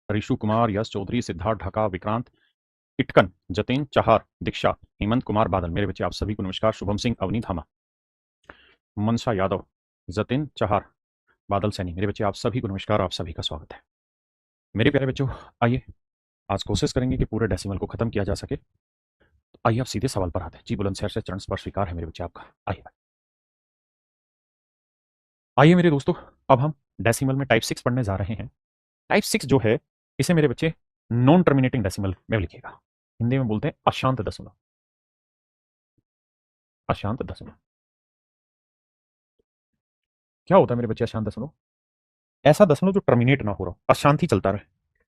ऋषु कुमार, यश चौधरी, सिद्धार्थ ढाका, विक्रांत, इटकन, जतिन चहार, दीक्षा, हेमंत कुमार बादल। मेरे बच्चे आप सभी को नमस्कार। शुभम सिंह, अवनी धामा, मनसा यादव, जतिन चहार, बादल सैनी। मेरे बच्चे आप सभी को नमस्कार। आप सभी का स्वागत है मेरे प्यारे बच्चों। आइए आज कोशिश करेंगे कि पूरे डेसिमल को खत्म किया जा सके। तो आइए आप सीधे सवाल पर आते हैं। जी बुलंदशहर से चरण स्पर्श स्वीकार है मेरे बच्चे आपका। आइए आइए मेरे दोस्तों, अब हम डेसिमल में टाइप 6 पढ़ने जा रहे हैं। टाइप 6 जो है, इसे मेरे बच्चे नॉन टर्मिनेटिंग डेसिमल में लिखिएगा। हिंदी में बोलते हैं अशांत दशमलव। अशांत दशमलव क्या होता है मेरे बच्चे? अशांत दशमलव ऐसा दशमलव जो टर्मिनेट ना हो रहा, अशांत ही चलता रहे,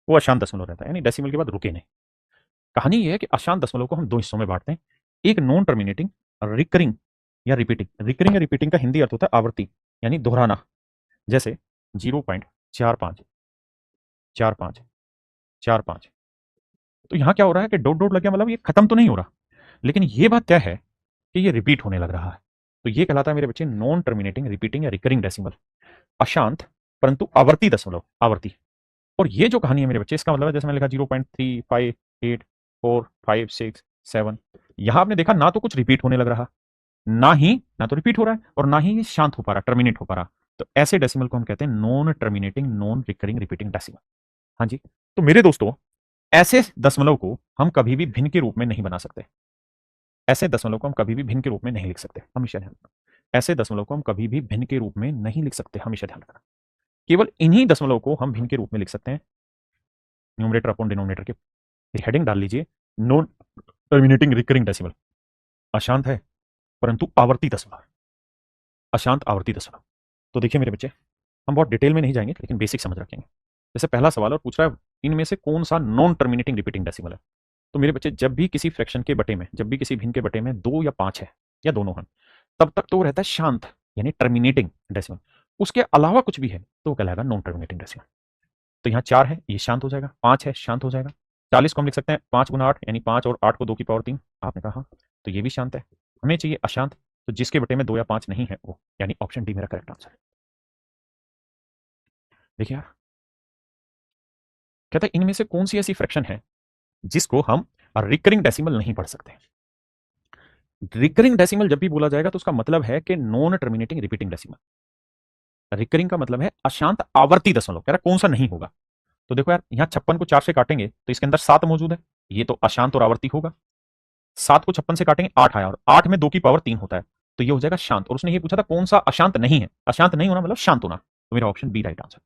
वो अशांत दशमलव रहता है, यानी डेसिमल के बाद रुके नहीं। कहानी ये है कि अशांत दशमलव को हम दो हिस्सों में बांटते हैं। एक नॉन टर्मिनेटिंग, रिकरिंग या रिपीटिंग। रिकरिंग या रिपीटिंग का हिंदी अर्थ होता है आवर्ती, यानी दोहराना। जैसे 0.45, 45, 45। तो यहां क्या हो रहा है कि डॉट डॉट लग गया, मतलब ये खत्म तो नहीं हो रहा, लेकिन ये बात क्या है कि ये रिपीट होने लग रहा है। तो ये कहलाता है मेरे बच्चे नॉन टर्मिनेटिंग, रिपीटिंग या रिकरिंग डेसिमल। अशांत परंतु आवर्ती दशमलव, आवर्ती। और ये जो कहानी है मेरे बच्चे, इसका मतलब है जैसे मैंने लिखा 0.358 4 5 6 7। यहां आपने देखा ना तो कुछ रिपीट होने लग रहा, ना तो रिपीट हो रहा है, और ना ही शांत हो पा रहा, टर्मिनेट हो पा रहा। तो ऐसे डेसिमल को हम कहते हैं non terminating, non recurring, repeating decimal. हाँ जी। तो मेरे दोस्तों, ऐसे दशमलव को हम कभी भी भिन्न के रूप में नहीं बना सकते। ऐसे दशमलव को हम कभी भी भिन्न के रूप में नहीं लिख सकते, हमेशा ध्यान रखना। ऐसे दशमलव को हम कभी भी भिन्न के रूप में नहीं लिख सकते, हमेशा ध्यान रखना। केवल इन्हीं दशमलव को हम भिन्न के रूप में लिख सकते हैं। न्यूमरेटर अपॉन डिनोमिनेटर के हेडिंग डाल लीजिए, नॉन टर्मिनेटिंग रिकरिंग डेसिमल। अशांत है परंतु आवर्ती दशमलव, अशांत आवर्ती दशमलव। तो देखिए मेरे बच्चे, हम बहुत डिटेल में नहीं जाएंगे, लेकिन बेसिक समझ रखेंगे। जैसे पहला सवाल और पूछ रहा है इनमें से कौन सा नॉन टर्मिनेटिंग रिपीटिंग डेसिमल है। तो मेरे बच्चे, जब भी किसी फ्रैक्शन के बटे में, जब भी किसी भिन्न के बटे में 2 या 5 है या दोनों हैं, तब तक तो वो रहता है शांत, यानी टर्मिनेटिंग डेसिमल। उसके अलावा कुछ भी है तो वो कहलाएगा नॉन टर्मिनेटिंग डेसिमल। तो यहाँ 4 है, ये शांत हो जाएगा। 5 है, शांत हो जाएगा। 40 को हम लिख सकते हैं 5 गुना 8, यानी 5 और 8 को 2 की पावर 3। आपने कहा तो ये भी शांत है। हमें चाहिए अशांत, तो जिसके बटे में 2 या 5 नहीं है वो, यानी ऑप्शन डी मेरा करेक्ट आंसर है। देखिए यार, कहता है इनमें से कौन सी ऐसी फ्रैक्शन है जिसको हम रिकरिंग डेसिमल नहीं पढ़ सकते। रिकरिंग डेसिमल जब भी बोला जाएगा तो उसका मतलब है कि non terminating repeating decimal. Recurring का मतलब है अशांत आवर्ती दशमलव। कह रहा कौन सा नहीं होगा। तो देखो यार, यहां 56 को 4 से काटेंगे तो इसके अंदर 7 मौजूद है, ये तो अशांत और आवर्ती होगा। 7 को 56 से काटेंगे, 8 आया, और 8 में 2 की पावर 3 होता है, तो ये हो जाएगा शांत। और उसने ये पूछा था कौन सा अशांत नहीं है। अशांत नहीं होना मतलब शांत होना, तो मेरा ऑप्शन बी राइट आंसर।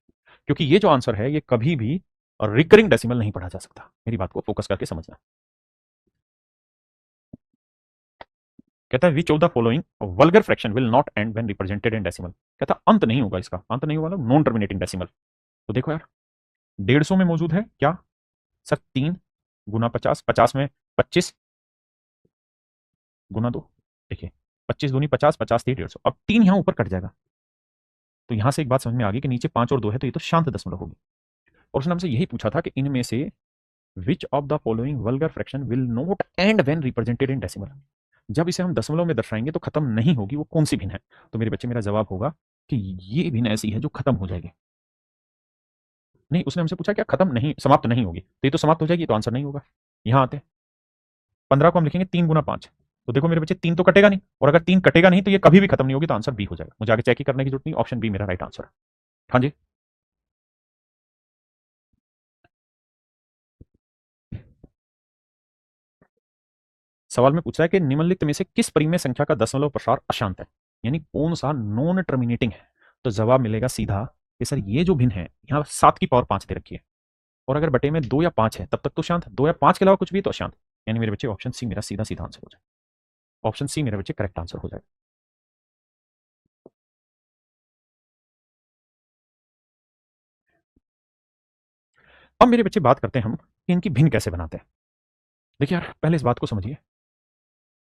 क्योंकि ये जो आंसर है ये कभी भी रिकरिंग डेसिमल नहीं पढ़ा जा सकता। मेरी बात को फोकस करके समझना। कहता है which of the following vulgar fraction will not and when represented in decimal. कहता अंत नहीं होगा, इसका अंत नहीं होगा, नॉन टर्मिनेटिंग डेसिमल। तो देखो यार, 150 में मौजूद है क्या सर? 3 गुना 50, 50 में 25 गुना 2। देखिए 25 दूनी 50, 50 थी 150, अब 3 यहां ऊपर कट जाएगा। तो यहां से एक बात समझ में आ गई कि नीचे 5 और 2 है, तो ये तो शांत दशमलव होगी। और उसने हमसे यही पूछा था कि इनमें से which of the following vulgar fraction will not and when represented in decimal. जब इसे हम दशमलव में दर्शाएंगे तो खत्म नहीं होगी, वो कौन सी भिन्न है। तो मेरे बच्चे, मेरा जवाब होगा कि ये भिन्न ऐसी है जो खत्म हो जाएगी। नहीं, उसने हमसे पूछा क्या खत्म नहीं, समाप्त नहीं होगी, तो ये तो समाप्त हो जाएगी, तो आंसर नहीं होगा। यहां आते हैं 15 को हम लिखेंगे 3 गुना 5। तो देखो मेरे बच्चे, 3 तो कटेगा नहीं, और अगर 3 कटेगा नहीं तो ये कभी भी खत्म नहीं होगी, तो आंसर बी हो जाएगा। मुझे आगे चेक ही करने की जरूरत नहीं, ऑप्शन बी मेरा राइट आंसर है। हाँ जी। सवाल में पूछ रहा है कि निम्नलिखित में से किस परिमेय संख्या का दशमलव प्रसार अशांत है, यानी कौन सा नॉन टर्मिनेटिंग है। तो जवाब मिलेगा सीधा कि सर ये जो भिन्न है, यहाँ 7 की पावर 5 दे रखी है, और अगर बटे में 2 या 5 है तब तक तो शांत, 2 या 5 के अलावा कुछ भी तो अशांत। यानी मेरे बच्चे ऑप्शन सी मेरा सीधा सीधा आंसर हो जाएगा। ऑप्शन सी मेरे बच्चे करेक्ट आंसर हो जाएगा। अब मेरे बच्चे बात करते हैं हम कि इनकी भिन्न कैसे बनाते हैं। देखिए यार, पहले इस बात को समझिए,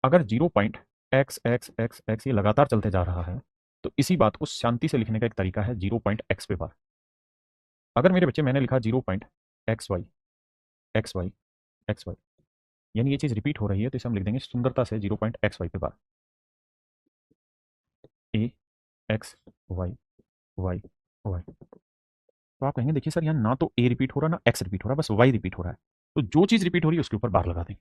अगर 0.x x x x ये लगातार चलते जा रहा है, तो इसी बात को शांति से लिखने का एक तरीका है 0.x पे बार। अगर मेरे बच्चे मैंने लिखा 0.xy xy xy, यानी ये चीज रिपीट हो रही है, तो इसे हम लिख देंगे सुंदरता से 0.xy पे बार। ए एक्स वाई वाई वाई। तो आप कहेंगे देखिए सर यहाँ ना तो ए रिपीट हो रहा ना एक्स रिपीट हो रहा, बस वाई रिपीट हो रहा है। तो जो चीज़ रिपीट हो रही है उसके ऊपर बार लगा देंगे।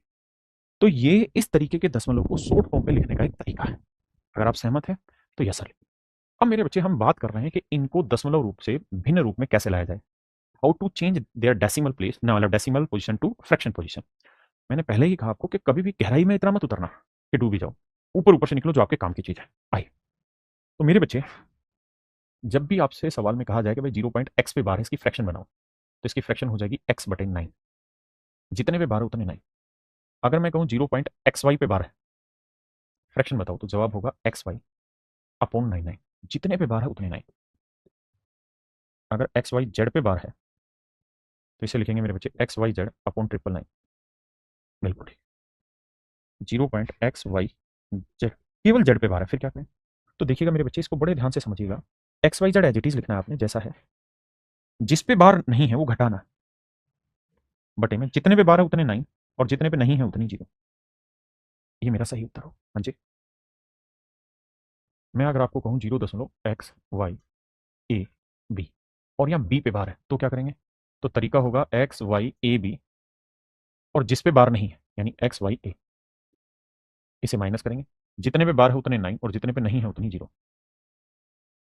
तो ये इस तरीके के दशमलव को शॉर्ट फॉर्म पे लिखने का एक तरीका है। अगर आप सहमत हैं तो यस सर। अब मेरे बच्चे हम बात कर रहे हैं कि इनको दशमलव रूप से भिन्न रूप में कैसे लाया जाए। How to change their decimal place ना, मतलब decimal position to fraction position. मैंने पहले ही कहा आपको कि कभी भी गहराई में इतना मत उतरना कि डूब ही जाओ, ऊपर ऊपर से निकलो जो आपके काम की चीज है। आइए, तो मेरे बच्चे जब भी आपसे सवाल में कहा जाए कि भाई 0.x पे बार है, इसकी फ्रैक्शन बनाओ, तो इसकी फ्रैक्शन हो जाएगी x बटे 9। जितने पे बार है उतने 9। अगर मैं कहूँ 0.xy पे बार है, फ्रैक्शन बताओ, तो जवाब होगा xy अपॉन 9 9। जितने पे बार है उतने 9। अगर xy z पे बार है तो इसे लिखेंगे मेरे बच्चे xyz अपॉन 999। बिल्कुल ठीक। 0.xy z, केवल z पे बार है, फिर क्या करें? तो देखिएगा मेरे बच्चे, इसको बड़े ध्यान से समझिएगा। X y z as it is लिखना है आपने जैसा है। जिस पे बार नहीं है वो घटाना, बटे में जितने पे बार है उतने 9 और जितने पे नहीं है उतनी 0। ये मेरा सही उत्तर हो। हाँ जी। मैं अगर आपको कहूँ 0.x y a b और यहाँ b पे बार है तो क्या करेंगे? तो तरीका होगा एक्स वाई ए बी और जिस पे बार नहीं है यानी एक्स वाई ए, इसे माइनस करेंगे। जितने पे बार है उतने 9 और जितने पे नहीं है उतनी 0।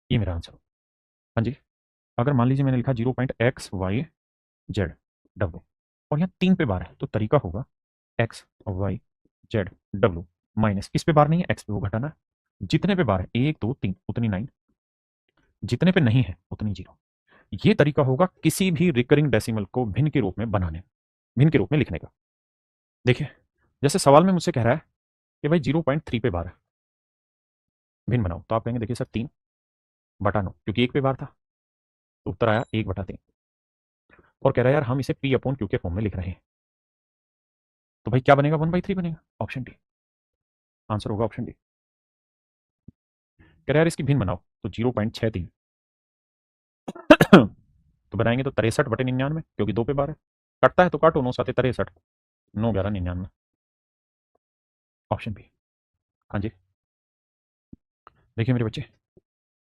ये मेरा आंसर हो। हाँ जी। अगर मान लीजिए मैंने लिखा 0.xy z डब्ल्यू और यहाँ 3 पे बार है तो तरीका होगा एक्स वाई जेड डब्ल्यू माइनस, इस पे बार नहीं है एक्स पे, वो घटाना है। जितने पे बार है 1 2 3 उतनी 9, जितने पे नहीं है उतनी 0। ये तरीका होगा किसी भी रिकरिंग डेसिमल को भिन्न के रूप में बनाने, भिन्न के रूप में लिखने का। देखिए, जैसे सवाल में मुझसे कह रहा है कि भाई 0.3 पे बार है, भिन्न बनाओ, तो आप कहेंगे देखिए सर 3 बटा 9, क्योंकि 1 पे बार था तो उत्तर आया 1 बटा 3। और कह रहा है यार हम इसे पी अपॉन क्यू के फॉर्म में लिख रहे हैं, तो भाई क्या बनेगा? 1/3 बनेगा। ऑप्शन डी आंसर होगा, ऑप्शन डी। कह रहा है यार इसकी भिन्न बनाओ, तो 0.63 तो बनाएंगे तो 63/99, क्योंकि 2 पे बार है। कटता है तो काटो, 9 7 63, 9 11 99। Option B. हाँ जी। देखिए मेरे बच्चे,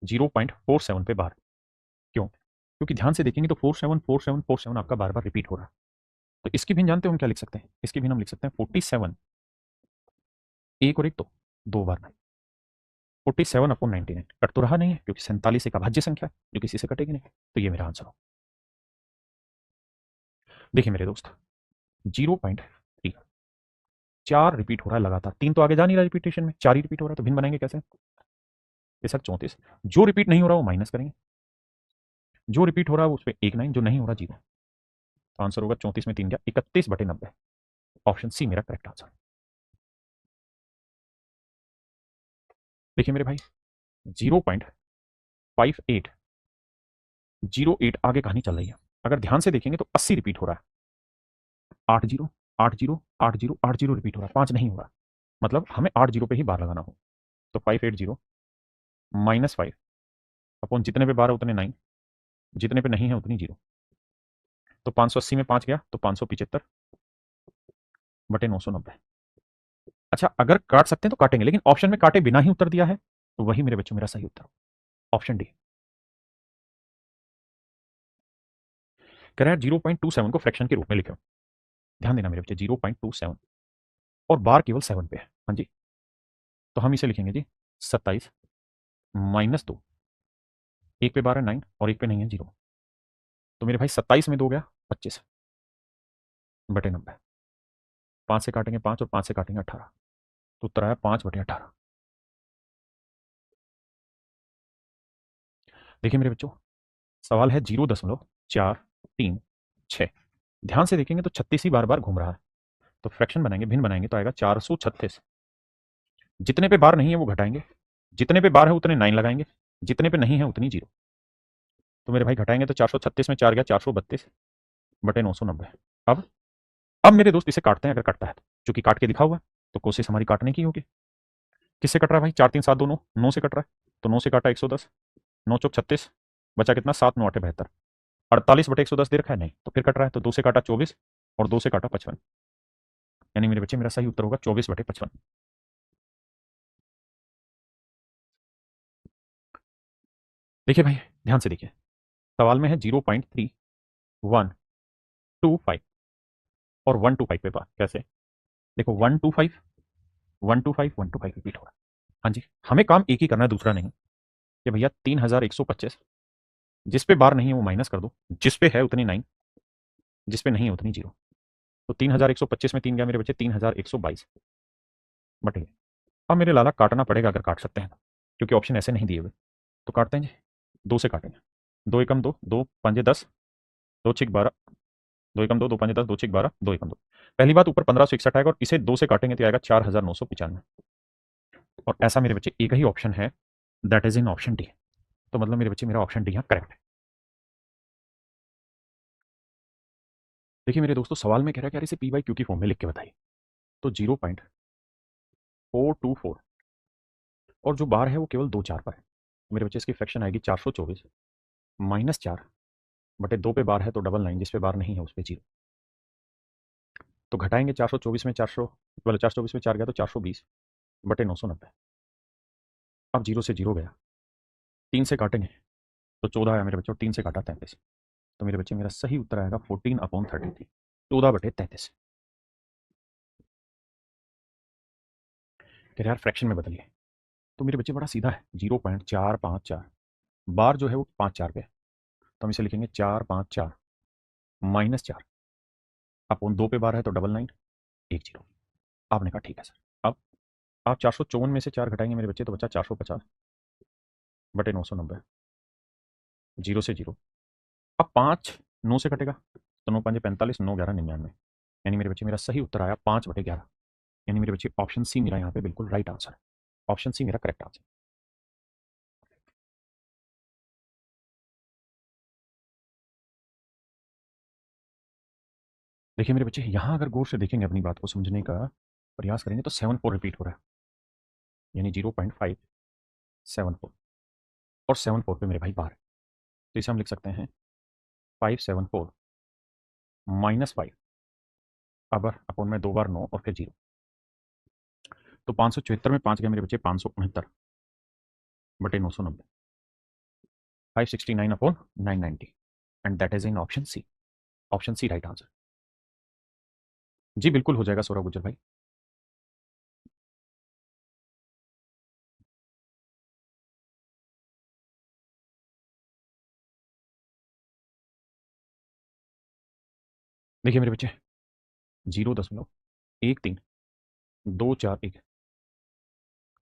0.47 पे बार, क्यों? क्योंकि ध्यान से देखेंगे तो 47 आपका बार बार रिपीट हो रहा है। तो इसकी भिन्न जानते हो हम क्या लिख सकते हैं? इसकी भिन्न हम लिख सकते हैं 47, एक और एक तो 2 बार 47/99। कट तो रहा नहीं है क्योंकि 47 एक अभाज्य संख्या है जो किसी से कटेगी नहीं। तो ये मेरा आंसर हो। देखिए मेरे दोस्त, 0.3 4 रिपीट हो रहा है लगातार, 3 तो आगे जा नहीं रहा रिपीटेशन में, 4 ही रिपीट हो रहा है, तो भिन्न बनाएंगे कैसे? सर 34, जो रिपीट नहीं हो रहा वो माइनस करेंगे, जो रिपीट हो रहा है उस पर 1 9, जो नहीं हो रहा 0। तो आंसर होगा 34 में 3 गया 31/90। ऑप्शन सी मेरा करेक्ट आंसर। देखिए मेरे भाई, 0.5808 आगे कहानी चल रही है। अगर ध्यान से देखेंगे तो 80 रिपीट हो रहा है, 80 80 80 80 रिपीट हो रहा है, 5 नहीं हो रहा। मतलब हमें 80 पे ही बार लगाना हो। तो 580 -5 अपॉन जितने पे बार है उतने 9, जितने पे नहीं है उतनी 0। तो 580 में 5 गया तो 575 बटे 990। अच्छा, अगर काट सकते हैं तो काटेंगे, लेकिन ऑप्शन में काटे बिना ही उत्तर दिया है, तो वही मेरे बच्चों मेरा सही उत्तर, ऑप्शन डी। कह रहा है 0.27 को फ्रैक्शन के रूप में लिखो। ध्यान देना मेरे बच्चे, 0.27 और बार केवल 7 पे है। हाँ जी। तो हम इसे लिखेंगे जी 27 -2, एक पे बार है 9 और एक पे नहीं है 0। तो मेरे भाई 27 में 2 गया 25 बटे 90। 5 से काटेंगे 5 और 5 से काटेंगे 18, तो उत्तर आया 5/18। देखिए मेरे बच्चों, सवाल है 0.436। ध्यान से देखेंगे तो 36 ही बार बार घूम रहा है। तो फ्रैक्शन बनाएंगे, भिन्न बनाएंगे तो आएगा 436। जितने पे बार नहीं है वो घटाएंगे, जितने पे बार है उतने 9 लगाएंगे, जितने पे नहीं है उतनी 0। तो मेरे भाई घटाएंगे तो 436 में 4 गया 432 बटे 990। अब मेरे दोस्त इसे काटते हैं, अगर कटता है तो, चूंकि काट के दिखा हुआ है तो कोशिश हमारी काटने की होगी। किससे कट रहा है भाई? 4 3 7 2 9, 9 से कट रहा है, तो 9 से काटा 110, 9 चौक 36, बचा कितना? 7 9 8 72, 48/110 दे रखा है नहीं, तो फिर कट रहा है, तो 2 से काटा 24 और 2 से काटा 55, यानी मेरे बच्चे मेरा सही उत्तर होगा 24/55। देखिए भाई, ध्यान से देखिए, सवाल में है 0.3125 और 125 पे बात कैसे। देखो 125 125 125 रिपीट हो रहा है। हाँ जी, हमें काम एक ही करना है, दूसरा नहीं कि भैया 3125 जिस पे बार नहीं है वो माइनस कर दो, जिस पे है उतनी 9, जिस पे नहीं है उतनी 0। तो 3125 में 3 गया मेरे बच्चे 3122 बटे। अब मेरे लाला काटना पड़ेगा अगर काट सकते हैं तो, क्योंकि ऑप्शन ऐसे नहीं दिए हुए। तो काटते हैं जी, 2 से काटेंगे। 2 एकम 2, 2 पंजे 10, 2 छिक 12, 2 एकम 2, 2 पंजे 10, 2 छिक 12, 2 एकम 2। पहली बात ऊपर 1561 आएगा और इसे 2 से काटेंगे तो आएगा 4995। और ऐसा मेरे बच्चे एक ही ऑप्शन है, that is in option D. तो मतलब मेरे बच्चे मेरा ऑप्शन डी यहाँ करेक्ट है। देखिए मेरे दोस्तों, सवाल में कह रहा है कि यार इसे पी बाई क्यू की फॉर्म में लिख के बताइए। तो 0.424 और जो बार है वो केवल 2 4 पर है। मेरे बच्चे इसकी फ्रैक्शन आएगी 424 माइनस 4 बटे 2 पे बार है तो 99, जिस पे बार नहीं है उस पे 0। तो घटाएंगे 424 में 400, मतलब 424 में 4 गया तो 420 बटे 990। अब 0 से 0 गया, 3 से काटेंगे तो 14 आया मेरे बच्चों, 3 से काटा 33। तो मेरे बच्चे मेरा सही उत्तर आएगा 14/33, 14/33। कह रहे यार फ्रैक्शन में बदलिए। तो मेरे बच्चे बड़ा सीधा है, 0.454 बार जो है वो 5 4 पे है, तो हम इसे लिखेंगे 454 माइनस 4 अपन 2 पे बार है तो 99 10। आपने कहा ठीक है सर। अब आप 454 में से 4 घटाएंगे मेरे बच्चे तो बच्चा 450 बटे 990, 0 से 0। अब 5 9 से कटेगा तो 9 5 45, 9 11 99, यानी मेरे बच्चे मेरा सही उत्तर आया 5/11। यानी मेरे बच्चे ऑप्शन सी मेरा यहाँ पे बिल्कुल राइट आंसर है। ऑप्शन सी मेरा करेक्ट आंसर। देखिए मेरे बच्चे, यहाँ अगर गौर से देखेंगे, अपनी बात को समझने का प्रयास करेंगे तो 7 4 रिपीट हो रहा है, यानी 0.574। और 7 4 पे मेरे भाई बार है, तो इसे हम लिख सकते हैं 574 -5 अब अपन में 2 बार 9 और फिर 0। तो 574 में 5 गए मेरे बच्चे 569 बटे 990, 569/990 and that is in option C. Option C right answer. जी बिल्कुल हो जाएगा सौरभ गुज्जर भाई। देखिए मेरे बच्चे, 0.13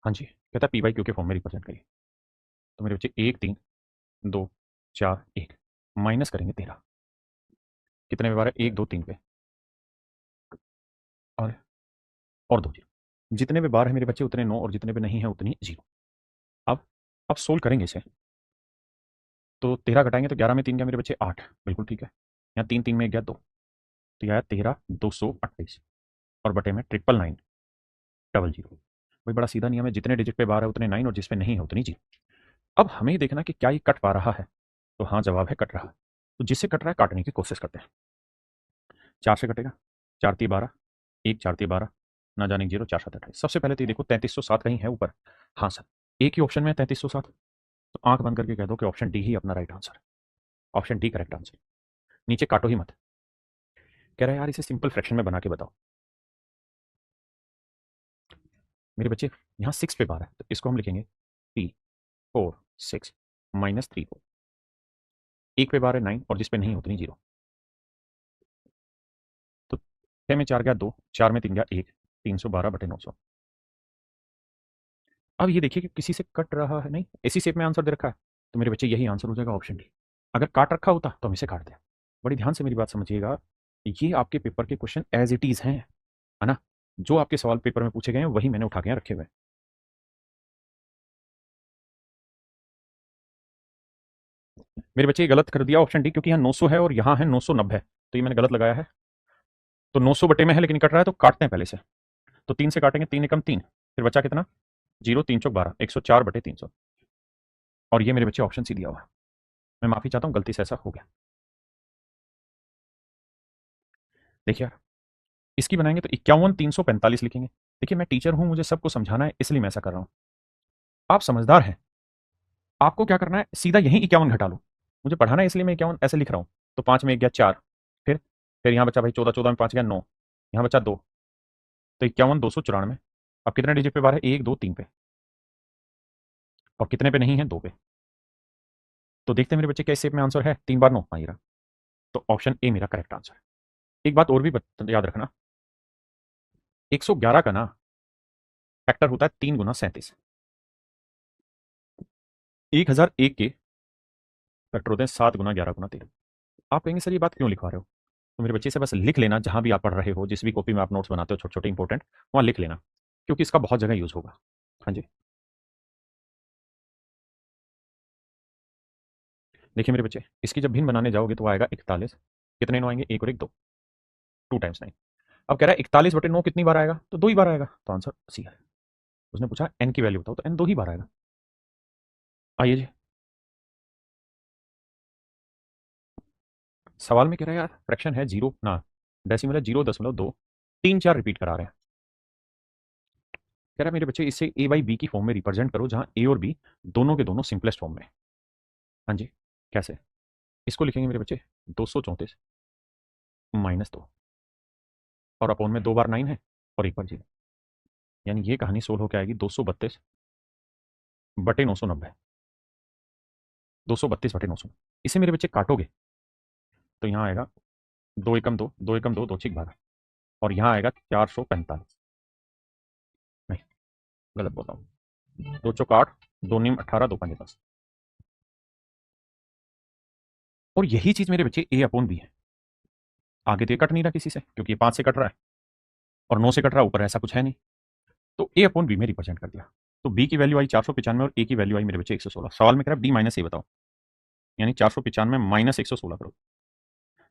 हाँ जी, कहता पी बाई क्यू के फॉर्म में रिप्रेजेंट करिए। तो मेरे बच्चे 1 3 2 4 1 माइनस करेंगे 13, कितने में बार है 1 2 3 पे, और 2 0। जितने पे बार है मेरे बच्चे उतने 9 और जितने पे नहीं है उतनी 0। अब अब सोल्व करेंगे इसे। तो 13 घटाएंगे तो 11 में 3 गया मेरे बच्चे 8, बिल्कुल ठीक है। यहाँ 3 3 में 1 गया 2, तो यह आया 13 228 और बटे में 99900। वही बड़ा सीधा नियम है, जितने डिजिट पे बार है उतने 9 और जिस पे नहीं है उतनी 0। अब हमें ही देखना कि क्या ये कट पा रहा है। तो हाँ, जवाब है कट रहा है। तो जिससे कट रहा है काटने की कोशिश करते हैं। 4 से कटेगा, 4 × 12, 1 4 × 12, ना जाने 0 4 7 28। सबसे पहले तो ये देखो 3307 कहीं है ऊपर। हाँ सर, एक ही ऑप्शन में है 3307, तो आंख बंद करके कह दो कि ऑप्शन डी ही अपना राइट आंसर है। Option D correct answer. नीचे काटो ही मत। कह रहा है यार इसे सिंपल फ्रैक्शन में बना के बताओ। मेरे बच्चे यहाँ 6 पे बार है तो इसको हम लिखेंगे P4 6 -3 4। 1 पे बार है 9 और जिस पे नहीं उतनी 0। तो 6 में 4 गया 2, 4 में 3 गया 1, 312 बटे 900। अब ये देखिए कि किसी से कट रहा है नहीं, इसी शेप में आंसर दे रखा है, तो मेरे बच्चे यही आंसर हो जाएगा ऑप्शन डी। अगर काट रखा होता तो हम इसे काट दें। बड़ी ध्यान से मेरी बात समझिएगा, ये आपके पेपर के क्वेश्चन एज इट इज हैं, है ना। जो आपके सवाल पेपर में पूछे गए हैं वही मैंने उठा के यहाँ रखे हुए हैं। मेरे बच्चे ये गलत कर दिया ऑप्शन डी, क्योंकि यहाँ 900 है और यहाँ है 990, तो ये मैंने गलत लगाया है। तो 900 बटे में है लेकिन कट रहा है, तो काटते हैं पहले से। तो 3 से काटेंगे, 3 एकम 3, फिर बचा कितना 0 3 चौक 12, 104 बटे 300। और ये मेरे बच्चे ऑप्शन सी दिया हुआ है। मैं माफी चाहता हूँ, गलती से ऐसा हो गया। देखिए यार, इसकी बनाएंगे तो 51 345 लिखेंगे। देखिए मैं टीचर हूं, मुझे सबको समझाना है, इसलिए मैं ऐसा कर रहा हूं। आप समझदार हैं, आपको क्या करना है, सीधा यहीं 51 घटा लो। मुझे पढ़ाना है इसलिए मैं 51 ऐसे लिख रहा हूँ। तो 5 में 1 गया 4, फिर यहाँ बचा भाई 14, 14 में 5 गया 9, यहाँ बचा 2, तो 51 294। अब कितने डिजिट पे बार है? 1 2 3 पे, और कितने पे नहीं है? 2 पे। तो देखते हैं मेरे बच्चे क्या इस शेप में आंसर है? 3 बार 9 आई रहा। तो ऑप्शन ए मेरा करेक्ट आंसर है। एक बात और भी याद रखना, 111 का ना फैक्टर होता है 3 गुना 37। 1001 के फैक्टर होते हैं 7 गुना 11 गुना 13। आप कहेंगे सर ये बात क्यों लिखवा रहे हो? तो मेरे बच्चे से बस लिख लेना, जहां भी आप पढ़ रहे हो, जिस भी कॉपी में आप नोट्स बनाते हो छोटे छोटे इंपॉर्टेंट, वहां लिख लेना, क्योंकि इसका बहुत जगह यूज होगा। हाँ जी, देखिए मेरे बच्चे, इसकी जब भिन्न बनाने जाओगे तो आएगा 41। कितने 9 आएंगे? 1 और 1 2, 2 टाइम्स 9। अब कह रहा है 41/9 कितनी बार आएगा? तो 2 ही बार आएगा, तो आंसर सी है। उसने पूछा एन की वैल्यू बताओ, तो एन 2 ही बार आएगा। आइए जी, सवाल में कह रहा है यार फ्रैक्शन है जीरो ना, डेसिमल है 0.2, 3 4 रिपीट करा रहे हैं। कह रहा है मेरे बच्चे इसे ए बाई बी की फॉर्म में रिप्रेजेंट करो, जहां ए और बी दोनों के दोनों सिंपलेस्ट फॉर्म में। हाँ जी, कैसे? इसको लिखेंगे मेरे बच्चे 234 -2, और अपॉन में 2 बार 9 है और 1 बार 0, यानी ये कहानी सोल्व होकर आएगी 232/990। 232/900। इसे मेरे बच्चे काटोगे तो यहाँ आएगा 2 एकम 2, 2 एकम 2, 2 छिक भागा, और यहाँ आएगा 445। नहीं, गलत बोल रहा हूँ। 2 चौक 8, 2 नीम 18, 2 पंजे 10। और यही चीज मेरे बच्चे ए अपॉन बी है। आगे तो ये कट नहीं रहा किसी से, क्योंकि ये 5 से कट रहा है और 9 से कट रहा है, ऊपर ऐसा कुछ है नहीं, तो ए अपॉन बी में रिप्रेजेंट कर दिया। तो बी की वैल्यू आई 495 और ए की वैल्यू आई मेरे बच्चे 116। सवाल में कह रहा है बी माइनस ए बताओ, यानी 495 माइनस 116 करो।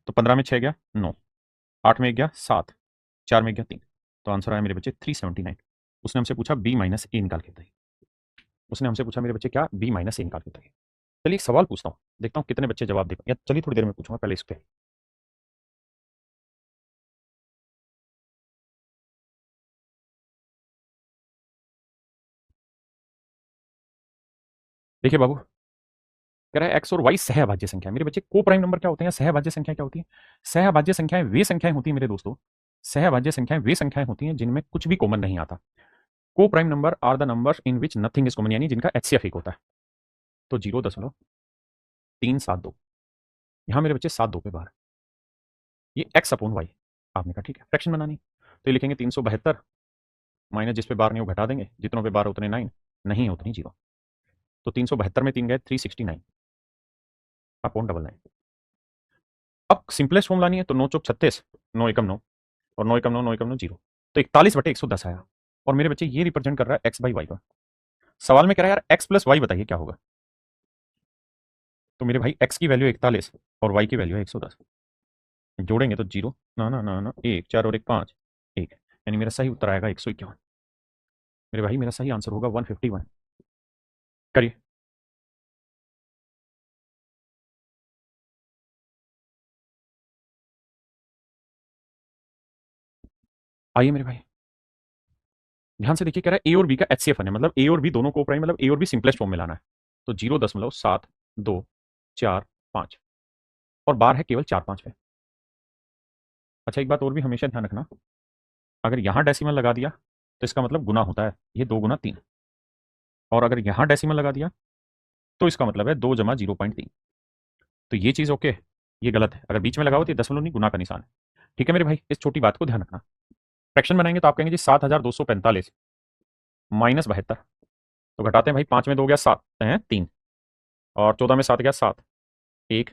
तो 15 में 6 गया 9, 8 में 1 गया 7, 4 में 1 गया 3, तो आंसर आया मेरे बच्चे 379। उसने हमसे पूछा बी माइनस ए निकाल के बताइए। उसने हमसे पूछा मेरे बच्चे क्या? बी माइनस ए निकाल के बताइए। चलिए एक सवाल पूछता हूँ, देखता हूँ कितने बच्चे जवाब दे, या चलिए थोड़ी देर में पूछूंगा, पहले इस पे। देखिए बाबू, कह रहा है एक्स और वाई सहभाज्य संख्या। मेरे बच्चे को प्राइम नंबर क्या होते हैं? सहभाज्य संख्या क्या होती है? सहभाज्य संख्याएं वे संख्याएं होती हैं मेरे दोस्तों, सहभाज्य संख्याएं वे संख्याएं होती हैं जिनमें कुछ भी कॉमन नहीं आता। Coprime number are the number in which nothing is common, यानी जिनका एचसीएफ एक होता है। तो 0.372, यहां मेरे बच्चे 7 2 पे बार, ये एक्स अपॉन वाई। आपने कहा ठीक है फ्रैक्शन बनानी, तो ये लिखेंगे 372 माइनस जिस पे बार नहीं वो घटा देंगे, जितनों पे बार उतने 9, नहीं है उतनी 0। तो 372 में 3 गए 369 अपॉन 99। अब सिंपलेस्ट फॉर्म लानी है, तो 9 चौक 36, 9 एकम 9, और 9 एकम 9, 9 एकम 9 0, तो 41/110 आया। और मेरे बच्चे ये रिप्रेजेंट कर रहा है एक्स बाई वाई का। सवाल में कह रहा है यार एक्स प्लस वाई बताइए क्या होगा। तो मेरे भाई एक्स की वैल्यू 41 और वाई की वैल्यू है 110, जोड़ेंगे तो 0, ना ना ना ना, 1 4 और 1 5, 1, यानी मेरा सही उत्तर आएगा 151। मेरे भाई मेरा सही आंसर होगा 151। करिए। आइए मेरे भाई, ध्यान से देखिए, कह रहा है ए और बी का एचसीएफ है, मतलब ए और बी दोनों को प्राइम, मतलब ए और बी सिंपलेस्ट फॉर्म में लाना है। तो 0.7 2 4 5, और बार है केवल 4 5 पे। अच्छा एक बात और भी हमेशा ध्यान रखना, अगर यहां डेसिमल लगा दिया तो इसका मतलब गुना होता है, ये 2 गुना 3, और अगर यहां डेसिमल लगा दिया तो इसका मतलब है 2 जमा 0.3। तो ये चीज ओके, ये गलत है, अगर बीच में लगाओ तो ये दशमलव नहीं गुना का निशान है। ठीक है मेरे भाई, इस छोटी बात को ध्यान रखना। फ्रैक्शन बनाएंगे तो आप कहेंगे जी 7245 माइनस 72, तो घटाते हैं भाई, 5 में 2 गया 7 है 3, और 14 में 7 गया 7, 1,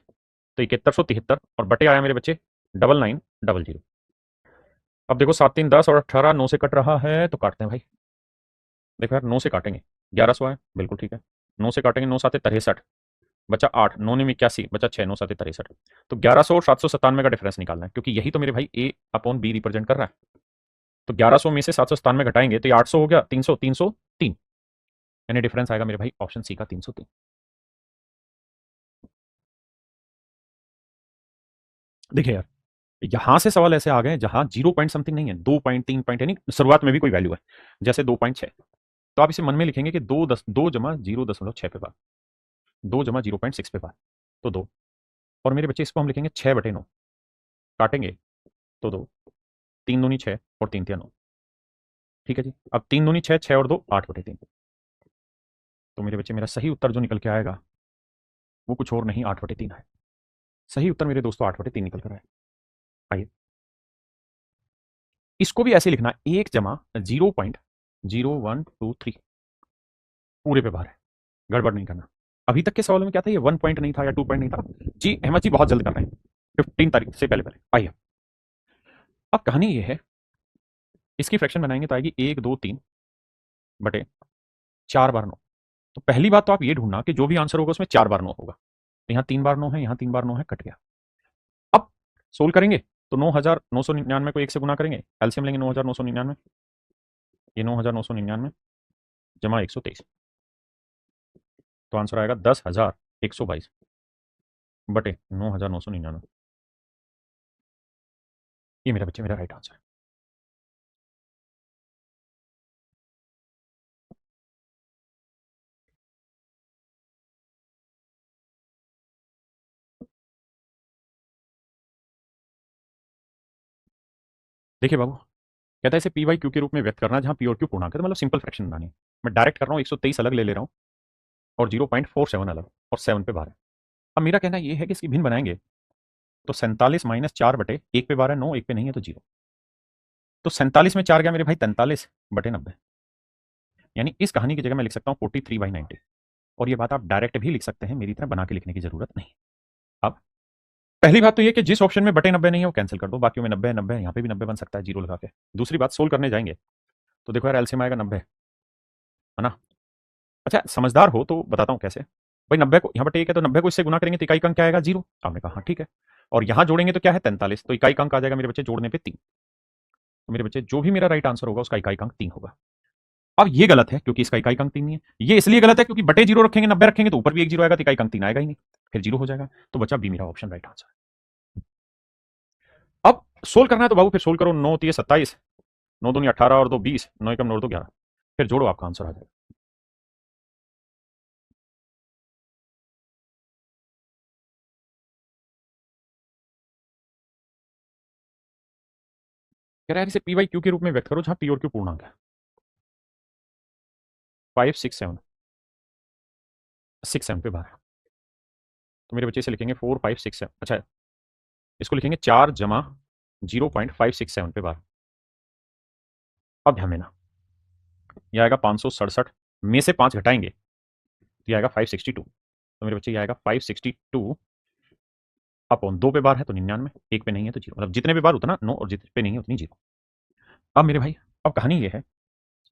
तो 7173, और बटे आया मेरे बच्चे 9900। अब देखो 7 3 10 और 18, 9 से कट रहा है, तो काटते हैं भाई। देखो यार 9 से काटेंगे 1100 है, बिल्कुल ठीक है। 9 से काटेंगे, 9 7 63, बचा 8, 9 9 81, बचा 6, 9 7 63। तो 1100 और 797 का डिफरेंस निकालना है, क्योंकि यही तो मेरे भाई ए अपॉन बी रिप्रेजेंट कर रहा है। तो 1100 में से 797 घटाएंगे तो ये 800 हो गया, 300 303, यानी डिफरेंस आएगा मेरे भाई ऑप्शन सी का 303। देखिए यार, यहां से सवाल ऐसे आ गए जहां 0 पॉइंट समथिंग नहीं है, 2 पॉइंट 3 पॉइंट, यानी शुरुआत में भी कोई वैल्यू है, जैसे 2.6, तो आप इसे मन में लिखेंगे कि 2 जमा 0.6 पे बार, 2 जमा 0.6 पे बार। तो 2, और मेरे बच्चे इसको हम लिखेंगे 6/9, काटेंगे तो 2, 3 दूनी 6 और 3 तिया 9। ठीक है जी, अब 3 दूनी 6, 6 और 2 8/3। तो मेरे बच्चे मेरा सही उत्तर जो निकल के आएगा वो कुछ और नहीं 8/3 है। सही उत्तर मेरे दोस्तों 8/3 निकल कर आए। आइए इसको भी ऐसे लिखना, 1 जमा 0.0123 पूरे पे भार है, गड़बड़ नहीं करना। अभी तक के सवालों में क्या था, ये 1 पॉइंट नहीं था या 2 पॉइंट नहीं था जी। अहमद जी बहुत जल्द कर रहे हैं, 15 तारीख से पहले पहले। आइए अब कहानी ये है, इसकी फ्रैक्शन बनाएंगे तो आएगी 1, 2, 3/4 बार 9। तो पहली बात तो आप ये ढूंढना कि जो भी आंसर होगा उसमें 4 बार 9 होगा। तो यहाँ 3 बार 9 है, यहाँ 3 बार 9 है, कट गया। अब सोल्व करेंगे तो 9,999 को 1 से गुना करेंगे, एलसीएम लेंगे 9,999, ये 9,999 जमा 123, तो आंसर आएगा 10,122 बटे 9,999। ये मेरा बच्चे मेरा राइट आंसर है। देखिए बाबू, कहता है इसे पी बाई क्यू के रूप में व्यक्त करना जहां पी और क्यू पूर्णांक है, तो मतलब सिंपल फ्रैक्शन बनानी है। मैं डायरेक्ट कर रहा हूँ, 123 अलग ले ले रहा हूँ और 0.47 अलग, और 7 पे बार है। अब मेरा कहना ये है कि इसकी भिन्न बनाएंगे तो 47 - 4/1 पे बार है 9, 1 पे नहीं है तो 0। तो 47 में 4 गया मेरे भाई 43/90। यानी इस कहानी की जगह मैं लिख सकता हूँ 43/90। और ये बात आप डायरेक्ट भी लिख सकते हैं, मेरी तरह बना के लिखने की जरूरत नहीं। अब पहली बात तो ये कि जिस ऑप्शन में बटे 90 नहीं है वो कैंसिल कर दो, बाकी में 90 90 यहाँ पे भी 90 बन सकता है जीरो लगा के। दूसरी बात, सोल्व करने जाएंगे तो देखो यार एलसीएम आएगा 90, है ना। अच्छा समझदार हो तो बताता हूँ कैसे। भाई 90 को यहाँ बटे 1 है तो 90 को इससे गुना करेंगे तो इकाई का अंक क्या आएगा 0। आपने कहा हाँ ठीक है, और यहाँ जोड़ेंगे तो क्या है 43, तो इकाई का अंक आ जाएगा मेरे बच्चे जोड़ने पे 3। तो मेरे बच्चे जो भी मेरा राइट आंसर होगा उसका इकाई का अंक 3 होगा। अब ये गलत है क्योंकि इसका इकाई का अंक 3 नहीं है। ये इसलिए गलत है क्योंकि बटे 0 रखेंगे 90 रखेंगे तो ऊपर भी एक 0 आएगा तो इकाई का अंक 3 आएगा ही नहीं, फिर 0 हो जाएगा। तो बचा बी मेरा ऑप्शन राइट आंसर। अब सोल्व करना है तो बाबू फिर सोल्व करो, 9 3 27, 9 दूनी 18 और 2 20, 9 एकम 9 2 11, फिर जोड़ो आपका आंसर आ जाएगा। कह रहा है इसे पी बाई क्यू के रूप में व्यक्त करो जहां पी और क्यू पूर्णांक है। 5 6 7, 6 7 पे बार है। तो मेरे बच्चे इसे लिखेंगे 4 5 6 7, अच्छा इसको लिखेंगे 4 जमा 0.567 पे बार। अब ध्यान देना, यह आएगा 567 में से 5 घटाएंगे तो यह आएगा 562। तो मेरे बच्चे ये आएगा 562 अपॉन 2 पे बार है तो 99, 1 पे नहीं है तो 0, मतलब जितने पे बार उतना 9 और जितने पे नहीं है उतनी 0। अब मेरे भाई अब कहानी ये है,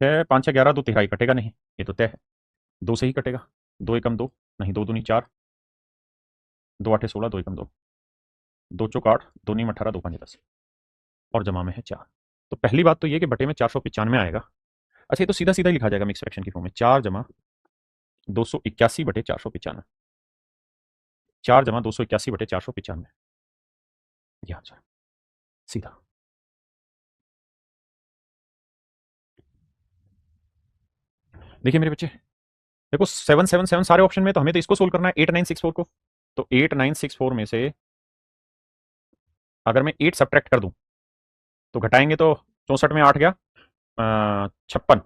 6 5 6 11, 2 तिहाई कटेगा नहीं, ये तो तय है। 2 से ही कटेगा, 2 एकम 2, नहीं 2 दूनी 4, 2 8 16, 2 एकम 2, 2 चौक 8, 2 नीम 18, 2 5 10, और जमा में है 4। तो पहली बात तो ये कि बटे में 495 आएगा। अच्छा ये तो सीधा सीधा ही लिखा जाएगा मिक्स फ्रैक्शन की फॉर्म में, 4 जमा 281/495, 4 जमा 281/495, ये आंसर सीधा। देखिए मेरे बच्चे, देखो 777 सारे ऑप्शन में, तो हमें तो इसको सोल्व करना है 8964 को। तो 8964 में से अगर मैं 8 सब्ट्रैक्ट कर दूं तो घटाएंगे तो 64 में 8 गया 56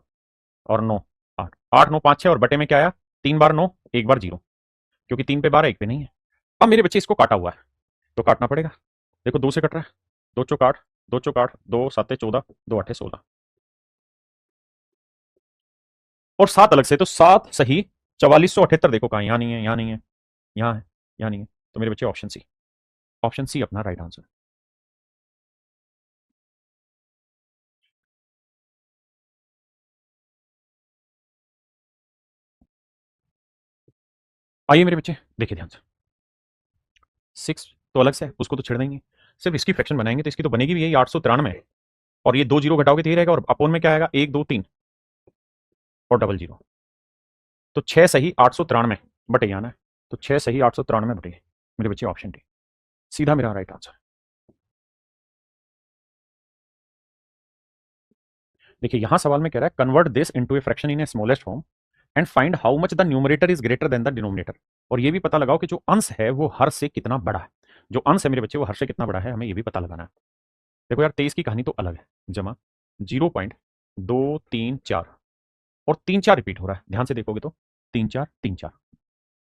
और 9 8, 8 9 5 6, और बटे में क्या आया 3 बार 9 1 बार 0, क्योंकि 3 पे 12 1 पे नहीं है। अब मेरे बच्चे इसको काटा हुआ है तो काटना पड़ेगा। देखो 2 से कट रहा है, 2 चौक 8, 2 चौक 8, 2 7 14, 2 8 16, और 7 अलग से, तो 7 सही 4478, देखो कहाँ, यहाँ नहीं है, यहाँ नहीं है, यहाँ है, यहाँ नहीं है। तो मेरे बच्चे ऑप्शन सी, ऑप्शन सी अपना राइट आंसर। आइए मेरे बच्चे देखिए ध्यान से, 6 तो अलग से है उसको तो छेड़ देंगे, सिर्फ इसकी फ्रैक्शन बनाएंगे तो इसकी तो बनेगी भी यही 893, और ये 2 जीरो घटाओगे तो ये रहेगा, और अपोन में क्या आएगा 1 2 3 और डबल जीरो, तो 6 सही 893 बटे आना है, तो 6 सही 893 बटे, मेरे बच्चे ऑप्शन डी सीधा मेरा राइट आंसर। देखिए यहां सवाल में कह रहा है convert this into a fraction in A smallest form and find how much the numerator is greater than the denominator. और ये भी पता लगाओ कि जो अंश है वो हर से कितना बड़ा है। जो अंश है मेरे बच्चे वो हर से कितना बड़ा है, हमें ये भी पता लगाना है। देखो यार 23 की कहानी तो अलग है, जमा 0.234 और 3 4 रिपीट हो रहा है, ध्यान से देखोगे तो 3 4 3 4,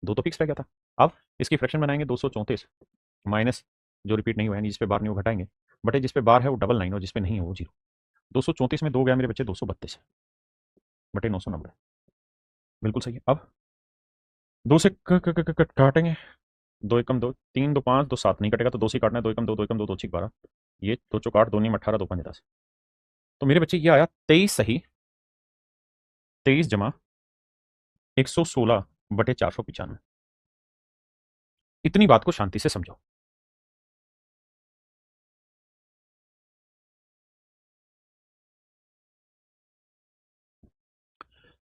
दो तो फिक्स रह गया था। अब इसकी फ्रैक्शन बनाएंगे 234 माइनस जो रिपीट नहीं हुआ है, जिस पे बार नहीं वो घटाएंगे, बटे जिस पे बार है वो 99 और जिस पे नहीं है वो 0। 234 में 2 गया मेरे बच्चे 232 बटे 990, बिल्कुल सही है। अब दो से काटेंगे, दो एकम दो, तीन दो पाँच, दो सात, नहीं कटेगा तो दो से काटना है, दो एकम दो, दो एकम दो, दो छीक 12, ये दो चौक 8, दो नीम 18, दो पंजे 10। तो मेरे बच्चे ये आया 23 सही, 23 जमा 116 बटे 495। इतनी बात को शांति से समझो।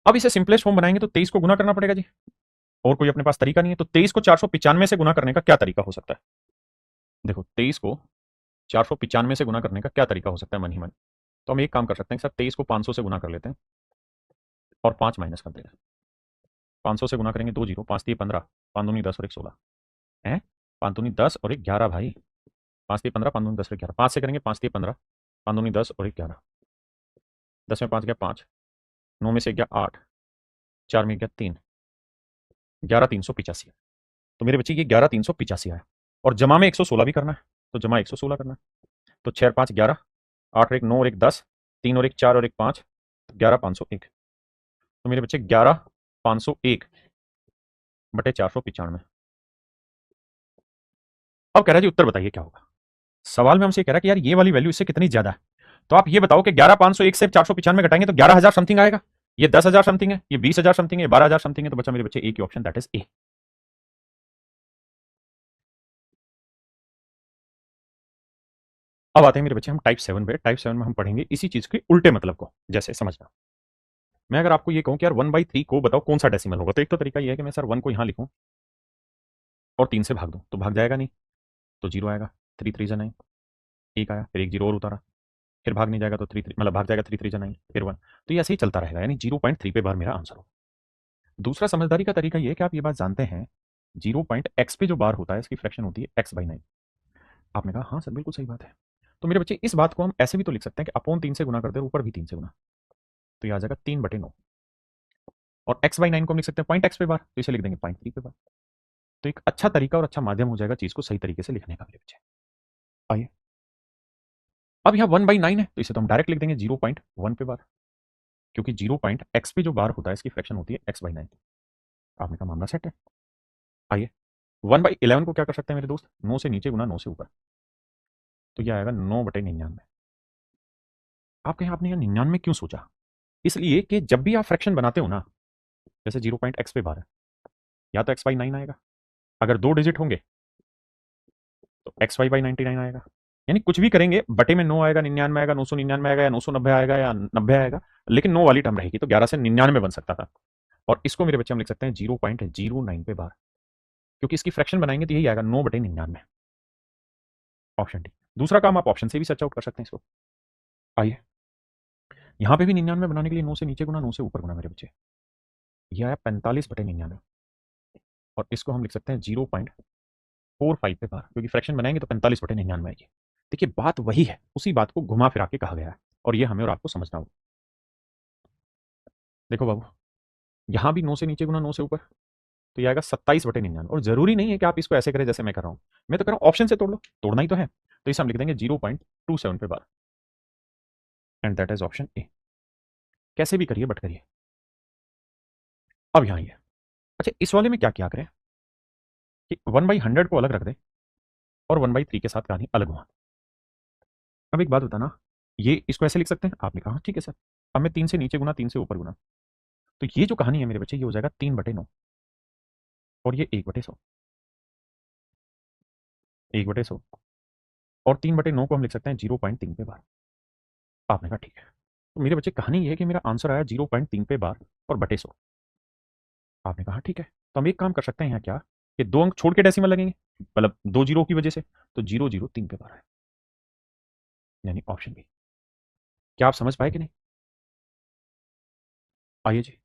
अब इसे सिंपलेस्ट फॉर्म बनाएंगे तो 23 को गुना करना पड़ेगा जी, और कोई अपने पास तरीका नहीं है। तो 23 को 495 से गुना करने का क्या तरीका हो सकता है? देखो 23 को 495 से गुना करने का क्या तरीका हो सकता है मन ही मन? तो हम एक काम कर सकते हैं सर, 23 को 500 से गुना कर लेते हैं और 5 माइनस कर देते हैं। 500 से गुना करेंगे 2 जीरो, 5 3 15, 5 दूनी 10 और 1 16 है, 5 दूनी 10 और 1 11 भाई, 5 3 15, 5 दूनी 10 और 11, 5 से करेंगे 5 3 15, 5 दूनी 10 और 1 11, 10 में 5 गया 5, 9 में से गया 8, 4 में गया 3, 11 385। तो मेरे बच्चे ये 11 385 आया, और जमा में 116 भी करना है, तो जमा 116 करना है। तो 6 5 11, 8 और 1 9 और 1 10, 3 और 1 4 और 1 5, 11 501। तो मेरे बच्चे 11 501 बटे 495। अब कह रहा है जी उत्तर बताइए क्या होगा। सवाल में हमसे कह रहा है कि यार ये वाली वैल्यू इससे कितनी ज्यादा है, तो आप ये बताओ कि 11 501 से 495 घटाएंगे तो 11,000 समथिंग आएगा, ये 10,000 समथिंग है, ये 20,000 समथिंग है, 12,000 समथिंग है। तो बच्चा मेरे बच्चे एक ही ऑप्शन, दैट इज ए। अब आते हैं मेरे बच्चे हम टाइप 7 पे। टाइप 7 में हम पढ़ेंगे इसी चीज के उल्टे मतलब को। जैसे समझना, मैं अगर आपको ये कहूं कि यार 1/3 को बताओ कौन सा डेसिमल होगा, तो एक तो तरीका ये है कि मैं सर 1 को यहां लिखूं और 3 से भाग दूं, तो भाग जाएगा नहीं, तो 0 आएगा। 3 3 9, एक आया, फिर एक 0 और उतारा, फिर भाग नहीं जाएगा तो 3 3 मतलब भाग जाएगा, 3 3 9 फिर 1। तो ये ऐसे ही चलता रहेगा, यानी 0.3 पे बार मेरा आंसर हो। दूसरा समझदारी का तरीका ये है कि आप ये बात जानते हैं 0.x पे जो बार होता है इसकी फ्रैक्शन होती है x/9। आपने कहा हाँ सर बिल्कुल सही बात है। तो मेरे बच्चे इस बात को हम ऐसे भी तो लिख सकते हैं कि अपॉन 3 से गुना कर दे और ऊपर भी 3 से गुना, तो ये आ जाएगा 3/9। और x/9 को हम लिख सकते हैं पॉइंट x पे बार, तो इसे लिख देंगे पॉइंट 3 पे बार। तो एक अच्छा तरीका और अच्छा माध्यम हो जाएगा चीज को सही तरीके से लिखने का मेरे बच्चे। आइए, अब यहाँ 1/9 है तो इसे तो हम डायरेक्ट लिख देंगे 0.1 पे बार, क्योंकि 0.x पे जो बार होता है इसकी फ्रैक्शन होती है x/9। आपने कहा मामला सेट है। आइए, 1/11 को क्या कर सकते हैं मेरे दोस्त, 9 से नीचे गुना 9 से ऊपर, तो यह आएगा 9/99। आप कहें आपने यहाँ 99 क्यों सोचा? इसलिए कि जब भी आप फ्रैक्शन बनाते हो ना, जैसे 0.x पे बार है, या तो x/9 आएगा, अगर 2 डिजिट होंगे तो xy/99 आएगा। यानी कुछ भी करेंगे बटे में 9 आएगा, 99 आएगा, 999 आएगा, या 990 आएगा, या 90 आएगा, लेकिन 9 वाली टर्म रहेगी। तो 11 से 99 बन सकता था, और इसको मेरे बच्चे हम लिख सकते हैं 0.09 पे बार, क्योंकि इसकी फ्रैक्शन बनाएंगे तो यही आएगा 9/99। Option D. दूसरा काम आप ऑप्शन से भी सर्च आउट कर सकते हैं इसको। आइए, यहां पे भी 99 बनाने के लिए 9 से नीचे गुना 9 से ऊपर गुना मेरे बच्चे, यह आया 45/99, और इसको हम लिख सकते हैं 0.45 पे बार, क्योंकि फ्रैक्शन बनाएंगे तो 45/99 आएगी। देखिए बात वही है, उसी बात को घुमा फिरा के कहा गया है, और ये हमें और आपको समझना होगा। देखो बाबू, यहां भी 9 से नीचे गुना 9 से ऊपर, तो ये आएगा 27/99। और जरूरी नहीं है कि आप इसको ऐसे करें जैसे मैं कर रहा हूं, मैं तो कह रहा हूं ऑप्शन से तोड़ लो, तोड़ना ही तो है। तो इसे हम लिख देंगे 0.27 पे bar, and that is option A. कैसे भी करिए बट करिए। अब यहां ये, अच्छा इस वाले में क्या किया करें कि 1/100 को अलग रख दे और 1/3 के साथ कहानी अलग हुआ। अब एक बात बताना, ये इसको ऐसे लिख सकते हैं? आपने कहा ठीक है सर। अब मैं 3 से नीचे गुना 3 से ऊपर गुना, तो ये जो कहानी है मेरे बच्चे ये हो जाएगा 3/9, और ये 1/100, 1/100, और 3/9 को हम लिख सकते हैं 0.3 पे बार। आपने कहा ठीक है। तो मेरे बच्चे कहानी ये है कि मेरा आंसर आया 0.3 पे बार और बटे 100। आपने कहा ठीक है, तो हम एक काम कर सकते हैं यहाँ क्या, कि 2 अंक छोड़ के डेसिमल लगेंगे, मतलब 2 जीरो की वजह से, तो 003 पे बार है, यानी ऑप्शन बी। क्या आप समझ पाए कि नहीं? आइए जी,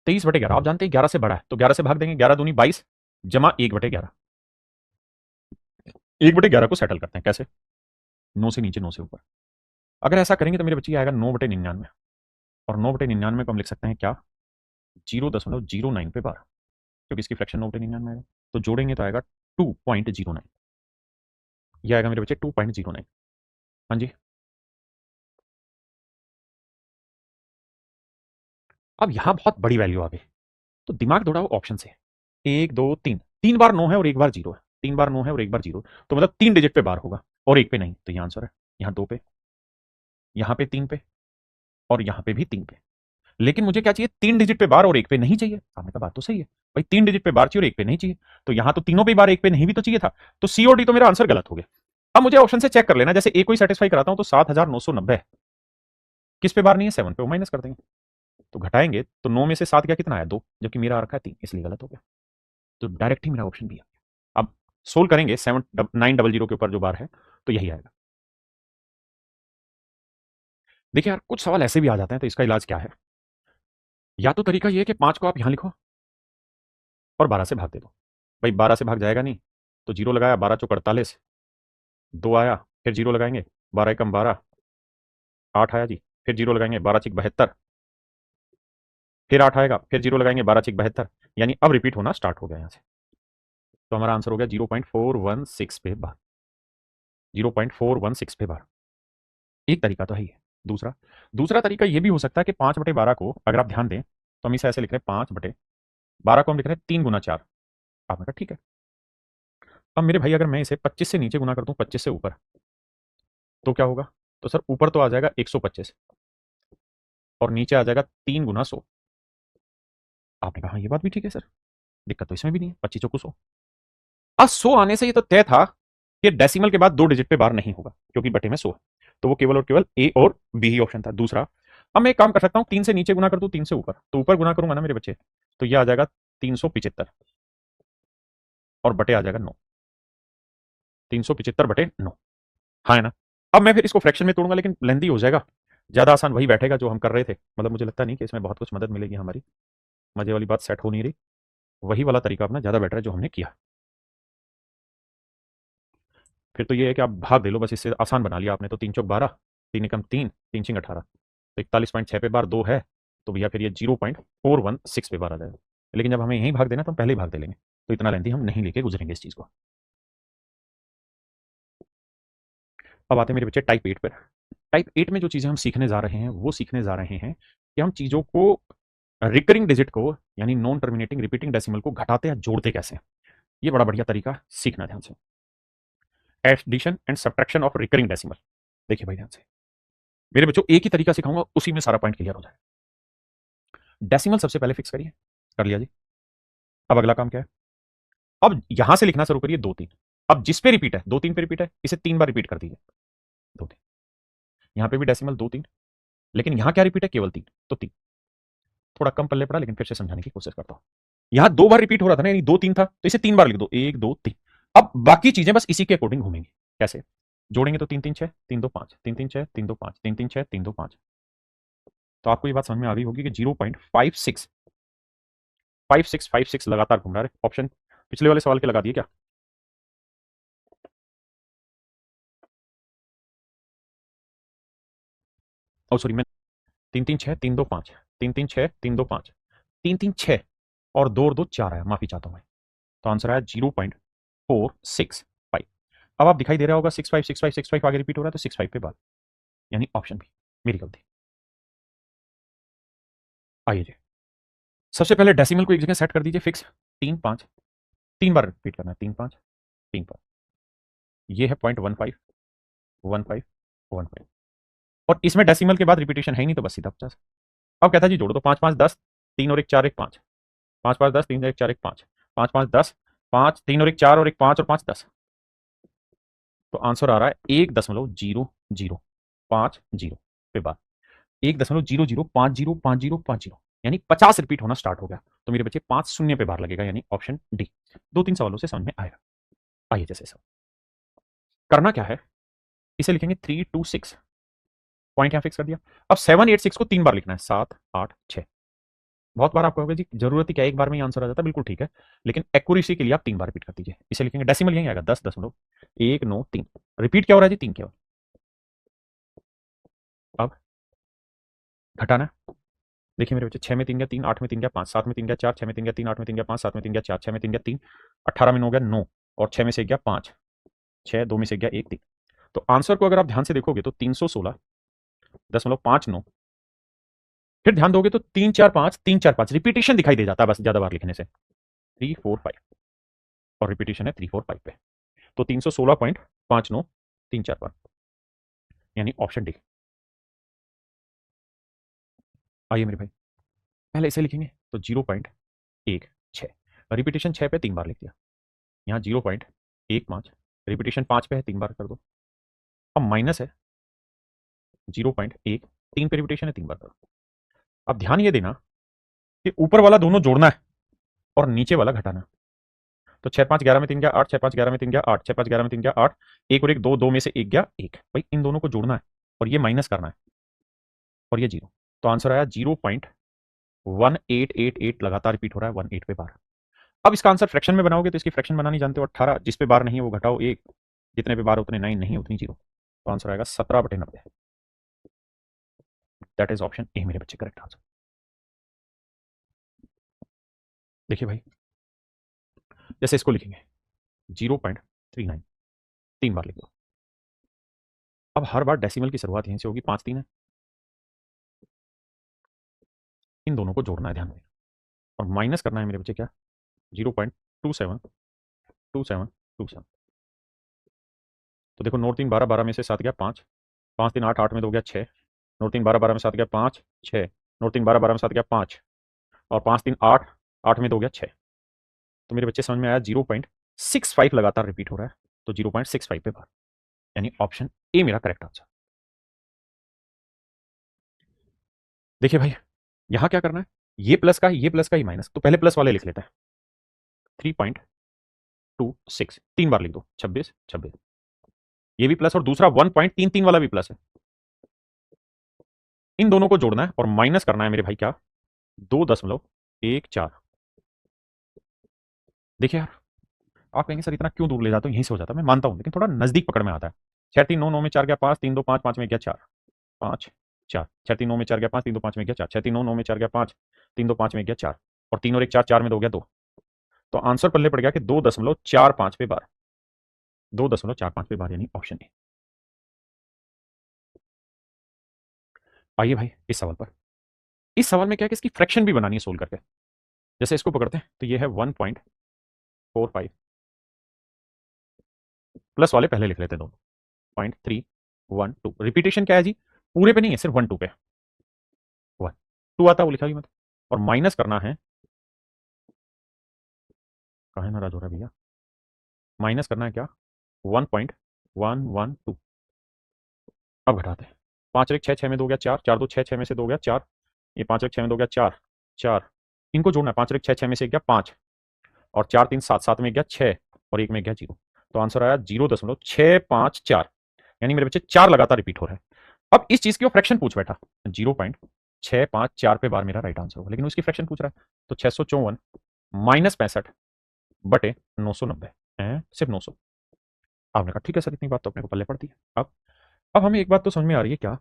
23/11 आप जानते हैं 11 से बड़ा है, तो 11 से भाग देंगे, 11 दूनी 22, जमा 1/11। 1/11 को सेटल करते हैं कैसे? 9 से नीचे 9 से ऊपर। अगर ऐसा करेंगे तो मेरे बच्चे आएगा 9/99। और 9/99 को हम लिख सकते हैं क्या? 0.09 पे 12, क्योंकि इसकी फ्रैक्शन 9/99 आएगा। तो जोड़ेंगे तो आएगा 2.09। यह आएगा मेरे बच्चे 2.09। हाँ जी। अब यहां बहुत बड़ी वैल्यू आ गई, तो दिमाग दौड़ाओ ऑप्शन से। 1 2 3, 3 बार 9 है और 1 बार 0 है। 3 बार 9 है और 1 बार 0, तो मतलब 3 डिजिट पे बार होगा और 1 पे नहीं। तो यह आंसर है। यहाँ 2 पे, यहाँ पे 3 पे, और यहाँ पे भी 3 पे। लेकिन मुझे क्या चाहिए? 3 डिजिट पे बार और 1 पे नहीं चाहिए। आपने कहा बात तो सही है भाई, 3 डिजिट पे बार चाहिए और 1 पे नहीं चाहिए। तो यहाँ तो तीनों पे बार 1 पे नहीं भी तो चाहिए था। तो सी और डी तो मेरा आंसर गलत हो गया। अब मुझे ऑप्शन से चेक कर लेना, जैसे ए को ही सेटिस्फाई कराता हूं तो 7,990 किस पे बार नहीं है? 7 पे। वो माइनस कर देंगे तो घटाएंगे तो 9 में से 7 क्या कितना आया? 2, जबकि मेरा आ रखा है 3, इसलिए गलत हो गया। तो डायरेक्ट ही मेरा ऑप्शन बी आ गया। अब सोल्व करेंगे 900 के ऊपर जो बार है, तो यही आएगा। देखिए यार, कुछ सवाल ऐसे भी आ जाते हैं, तो इसका इलाज क्या है? या तो तरीका ये है कि 5 को आप यहां लिखो और 12 से भाग दे दो। भाई 12 से भाग जाएगा नहीं, तो जीरो लगाया, 12 चौक 48, 2 आया, फिर जीरो लगाएंगे, 12 एकम 12, 8 आया जी, फिर जीरो लगाएंगे, 12 छिक 72, फिर 8 आएगा, फिर जीरो लगाएंगे, 12 छिक 72। यानी अब रिपीट होना स्टार्ट हो गया यहाँ से। तो हमारा आंसर हो गया 0.416 पे बार। 0.416 पे बार। एक तरीका तो है ही है। दूसरा दूसरा तरीका ये भी हो सकता है कि 5/12 को अगर आप ध्यान दें तो हम इसे ऐसे लिख रहे हैं, 5/12 को हम लिख रहे हैं 3 × 4। आपने कहा ठीक है। अब मेरे भाई अगर मैं इसे 25 से नीचे गुना कर दूं 25 से ऊपर, तो क्या होगा? तो सर ऊपर तो आ जाएगा 125 और नीचे आ जाएगा 3 × 100। आपने कहा हाँ ये बात भी ठीक है सर, दिक्कत तो इसमें भी नहीं है, 25 चौको 100। अब 100 आने से ये तो तय था कि डेसिमल के बाद 2 डिजिट पे बार नहीं होगा, क्योंकि बटे में 100 है। तो वो केवल और केवल ए और बी ही ऑप्शन था। दूसरा, अब मैं एक काम कर सकता हूं, 3 से नीचे गुना कर दूं 3 से ऊपर, तो ऊपर गुना करूंगा ना मेरे बच्चे, तो ये आ जाएगा 375 और बटे आ जाएगा 9। 375/9। हाँ है ना? अब मैं फिर इसको फ्रैक्शन में तोड़ूंगा, लेकिन लेंदी हो जाएगा। ज्यादा आसान वही बैठेगा जो हम कर रहे थे। मतलब मुझे लगता नहीं कि इसमें बहुत कुछ मदद मिलेगी हमारी। मजे वाली बात सेट हो नहीं रही। वही वाला तरीका अपना ज्यादा बेटर है जो हमने किया। फिर तो ये है कि आप भाग दे लो, बस इससे आसान बना लिया आपने। तो 3 × 4 = 12, 3 × 3 3 × 18, तो 41.6 पे बार 2 है। तो भैया फिर ये 0.416 पे बार आ जाएगा। लेकिन जब हमें यहीं भाग देना तो हम पहले ही भाग दे लेंगे, तो इतना लेंथी हम नहीं लेके गुजरेंगे इस चीज को। अब आते हैं मेरे बच्चे टाइप 8 पर। टाइप 8 में जो चीजें हम सीखने जा रहे हैं वो सीखने जा रहे हैं कि हम चीजों को, रिकरिंग डिजिट को, यानी नॉन टर्मिनेटिंग रिपीटिंग डेसिमल को घटाते या जोड़ते कैसे हैं। ये बड़ा बढ़िया तरीका सीखना ध्यान से। Addition and subtraction of recurring decimal. देखिए भाई ध्यान से, मेरे बच्चों एक ही तरीका सिखाऊंगा, उसी में सारा पॉइंट क्लियर हो जाएगा। डेसिमल सबसे पहले फिक्स करिए, कर लिया जी। अब अगला काम क्या है? अब यहां से लिखना शुरू करिए 2 3। अब जिस पे रिपीट है 2 3 पे रिपीट है, इसे 3 बार रिपीट कर दीजिए। 2 3। यहां पे भी डेसिमल 2 3, लेकिन यहां क्या रिपीट है? केवल 3, तो 3। थोड़ा कम पल्ले पड़ा, लेकिन फिर से समझाने की कोशिश करता हूं। यहां 2 बार रिपीट हो रहा था ना, यानी 2 3 था, तो इसे 3 बार लिख दो, 1 2 3। अब बाकी चीजें बस इसी के अकॉर्डिंग घूमेंगी। कैसे जोड़ेंगे? तो 3 3 6 3 2 5, 3 3 6 3 2 5, 3 3 6 3 2 5। तो आपको ये बात समझ में आ गई होगी कि 0.56 लगातार घूम रहा है। ऑप्शन पिछले वाले सवाल के लगा दिए क्या? ओ सॉरी, मैं 3 3 6 3 2 5, 3 3 6 3 2 5, 3 3 6 और 2 और 2 4 आया, माफी चाहता हूं मैं। तो आंसर आया 0.465। अब आप दिखाई दे रहा होगा 65 आगे रिपीट हो रहा है, तो 65 पे बात, यानी ऑप्शन बी। मेरी गलती। आइए जी, सबसे पहले डेसिमल को एक जगह सेट कर दीजिए फिक्स। 3 5, 3 बार रिपीट करना है, 3 5 3 5। ये है 0.15 15 15। और इसमें डेसिमल के बाद रिपीटेशन है ही नहीं, तो बस सीधा 50। अब कहता है जी जोड़ो, तो 5 5 10, 3 और 1 4 1 5, 5 5 10, 3 1 4 1 5, 5 5 10, 5 3 और 1 4 और 1 5 और 5 10। तो आंसर आ रहा है 1.0050 पे बार। 1.005050, यानी 50 रिपीट होना स्टार्ट हो गया। तो मेरे बच्चे 5 शून्य पे बार लगेगा, यानी ऑप्शन डी। 2 3 सवालों से समझ में आएगा। आइए जैसे सब करना क्या है, इसे लिखेंगे 3 2 6। पॉइंट यहां फिक्स कर दिया। अब 7 8 6 को 3 बार लिखना है, 7 8 6। बहुत बार आप कहोगे जी जरूरत ही क्या, एक बार में ही आंसर आ जाता है, बिल्कुल ठीक है, लेकिन एक्यूरेसी के लिए आप 3 बार रिपीट कर दीजिए। इसे लिखेंगे डेसिमल यही आएगा 10.193। रिपीट क्या हो रहा है जी, 3 केवल। अब घटाना, देखिए मेरे बच्चे, 6 में 3 गया 3, 8 में 3 गया 5, 7 में 3 गया 4, 6 में 3 गया 3, 8 में 3 गया 5, 7 में 3 गया 4, 6 में 3 गया 3, 18 में 9 गया 9, और 6 में से गया 5, 6, 2 में से गया 1 3। तो आंसर को अगर आप ध्यान से देखोगे तो 316.59, फिर ध्यान दोगे तो 345 345 रिपीटेशन दिखाई दे जाता है बस ज्यादा बार लिखने से, 345, और रिपीटेशन है 345 पे, तो 316.59 345, यानी ऑप्शन डी। आइए मेरे भाई, पहले इसे लिखेंगे तो 0.16, रिपीटेशन 6 पे 3 बार लिख दिया, यहाँ 0.15, रिपीटेशन 5 पे है 3 बार कर दो, अब माइनस है 0.1, 3 पे रिपीटेशन है 3 बार करो। अब ध्यान ये देना कि ऊपर वाला दोनों जोड़ना है और नीचे वाला घटाना, तो 6 5 11 में 3 गया 8, 6 5 11 में 3 गया 8, 6 5 11 में 3 गया 8, 1 और 1 2, 2 में से 1 गया 1, भाई इन दोनों को जोड़ना है और ये माइनस करना है, और ये 0, तो आंसर आया 0.1888 लगातार रिपीट हो रहा है 18 पे बार। अब इसका आंसर फ्रैक्शन में बनाओगे तो इसकी फ्रैक्शन बनानी जानते हो, 18, जिस पे बार नहीं है वो घटाओ 1, जितने पे बार उतने 9 नहीं उतनी 0, तो आंसर आएगा 17/90। दैट इज ऑप्शन ए मेरे बच्चे, करेक्ट आंसर। देखिए भाई, जैसे इसको लिखेंगे 0.39, 3 बार लिख दो। अब हर बार डेसिमल की शुरुआत यहीं से होगी, 5 3 है, इन दोनों को जोड़ना है ध्यान में, और माइनस करना है मेरे बच्चे क्या, 0.272727। तो देखो, नौ 3 12 12 में से 7 गया 5, 5 3 8 8 में 2 गया 6, नौ 3 12 12 में 7 गया 5 6, नौ 3 12 12 में 7 गया 5, और 5 3 8 8 में 2 गया 6। तो मेरे बच्चे समझ में आया 0.65 लगातार रिपीट हो रहा है, तो 0.65 पे बार, यानी ऑप्शन ए मेरा करेक्ट आंसर। देखिए भाई, यहां क्या करना है, ये प्लस का ये प्लस का ही माइनस, तो पहले प्लस वाले लिख लेते हैं, 3.26, 3 बार लिख दो, 26 26, ये भी प्लस और दूसरा 1.33 वाला भी प्लस है, इन दोनों को जोड़ना है और माइनस करना है मेरे भाई क्या, 2.14। देखिए यार, आप कहेंगे सर इतना क्यों दूर ले जाते हो, यहीं से हो जाता है, मैं मानता हूं, लेकिन थोड़ा नजदीक पकड़ में आता है। 6 3 9 9 में 4 गया 5, 3 2 5 5 में गया 4, 5 4, 6 3 9 में 4 गया 5, 3 2 5 में गया 4, 6 3 9 9 में 4 गया 5, 3 2 5 में गया 4, और 3 और 1 4, 4 में 2 गया 2, तो आंसर पल्ले पड़ गया कि 2.45 पे बार, 2.45 पे बार, यानी ऑप्शन ए। आइए भाई इस सवाल पर, इस सवाल में क्या है कि इसकी फ्रैक्शन भी बनानी है सोल्व करके। जैसे इसको पकड़ते हैं तो ये है 1.45, प्लस वाले पहले लिख लेते हैं दोनों, 0.312, रिपीटेशन क्या है जी, पूरे पे नहीं है, सिर्फ 1 2 पे, 1 2 आता है वो लिखा भी मत, और माइनस करना है, कहाँ नाराज हो रहा है भैया, माइनस करना है क्या, 1.112। अब घटाते हैं, 5 और 1 6, 6 में 2 गया 4, 4 2 6, 6 में से 2 गया 4, ये 5 और 1 6 में 2 गया 4 4, इनको जोड़ना है, 5 और 1 6, 6 में से गया 5, और 4 3 7, 7 में गया 6, और 1 में गया 0, तो आंसर आया 0.654, यानी मेरे बच्चे 4 लगातार रिपीट हो रहा है। अब इस चीज की वो फ्रैक्शन पूछ बैठा, 0.654 पे बार मेरा राइट आंसर होगा, लेकिन उसकी फ्रैक्शन पूछ रहा है, तो 654 माइनस 65/990 है, सिर्फ 900। आपने कहा ठीक है सर, इतनी बात तो अपने को पल्ले पड़ती है। अब हमें एक बात तो समझ में आ रही है क्या,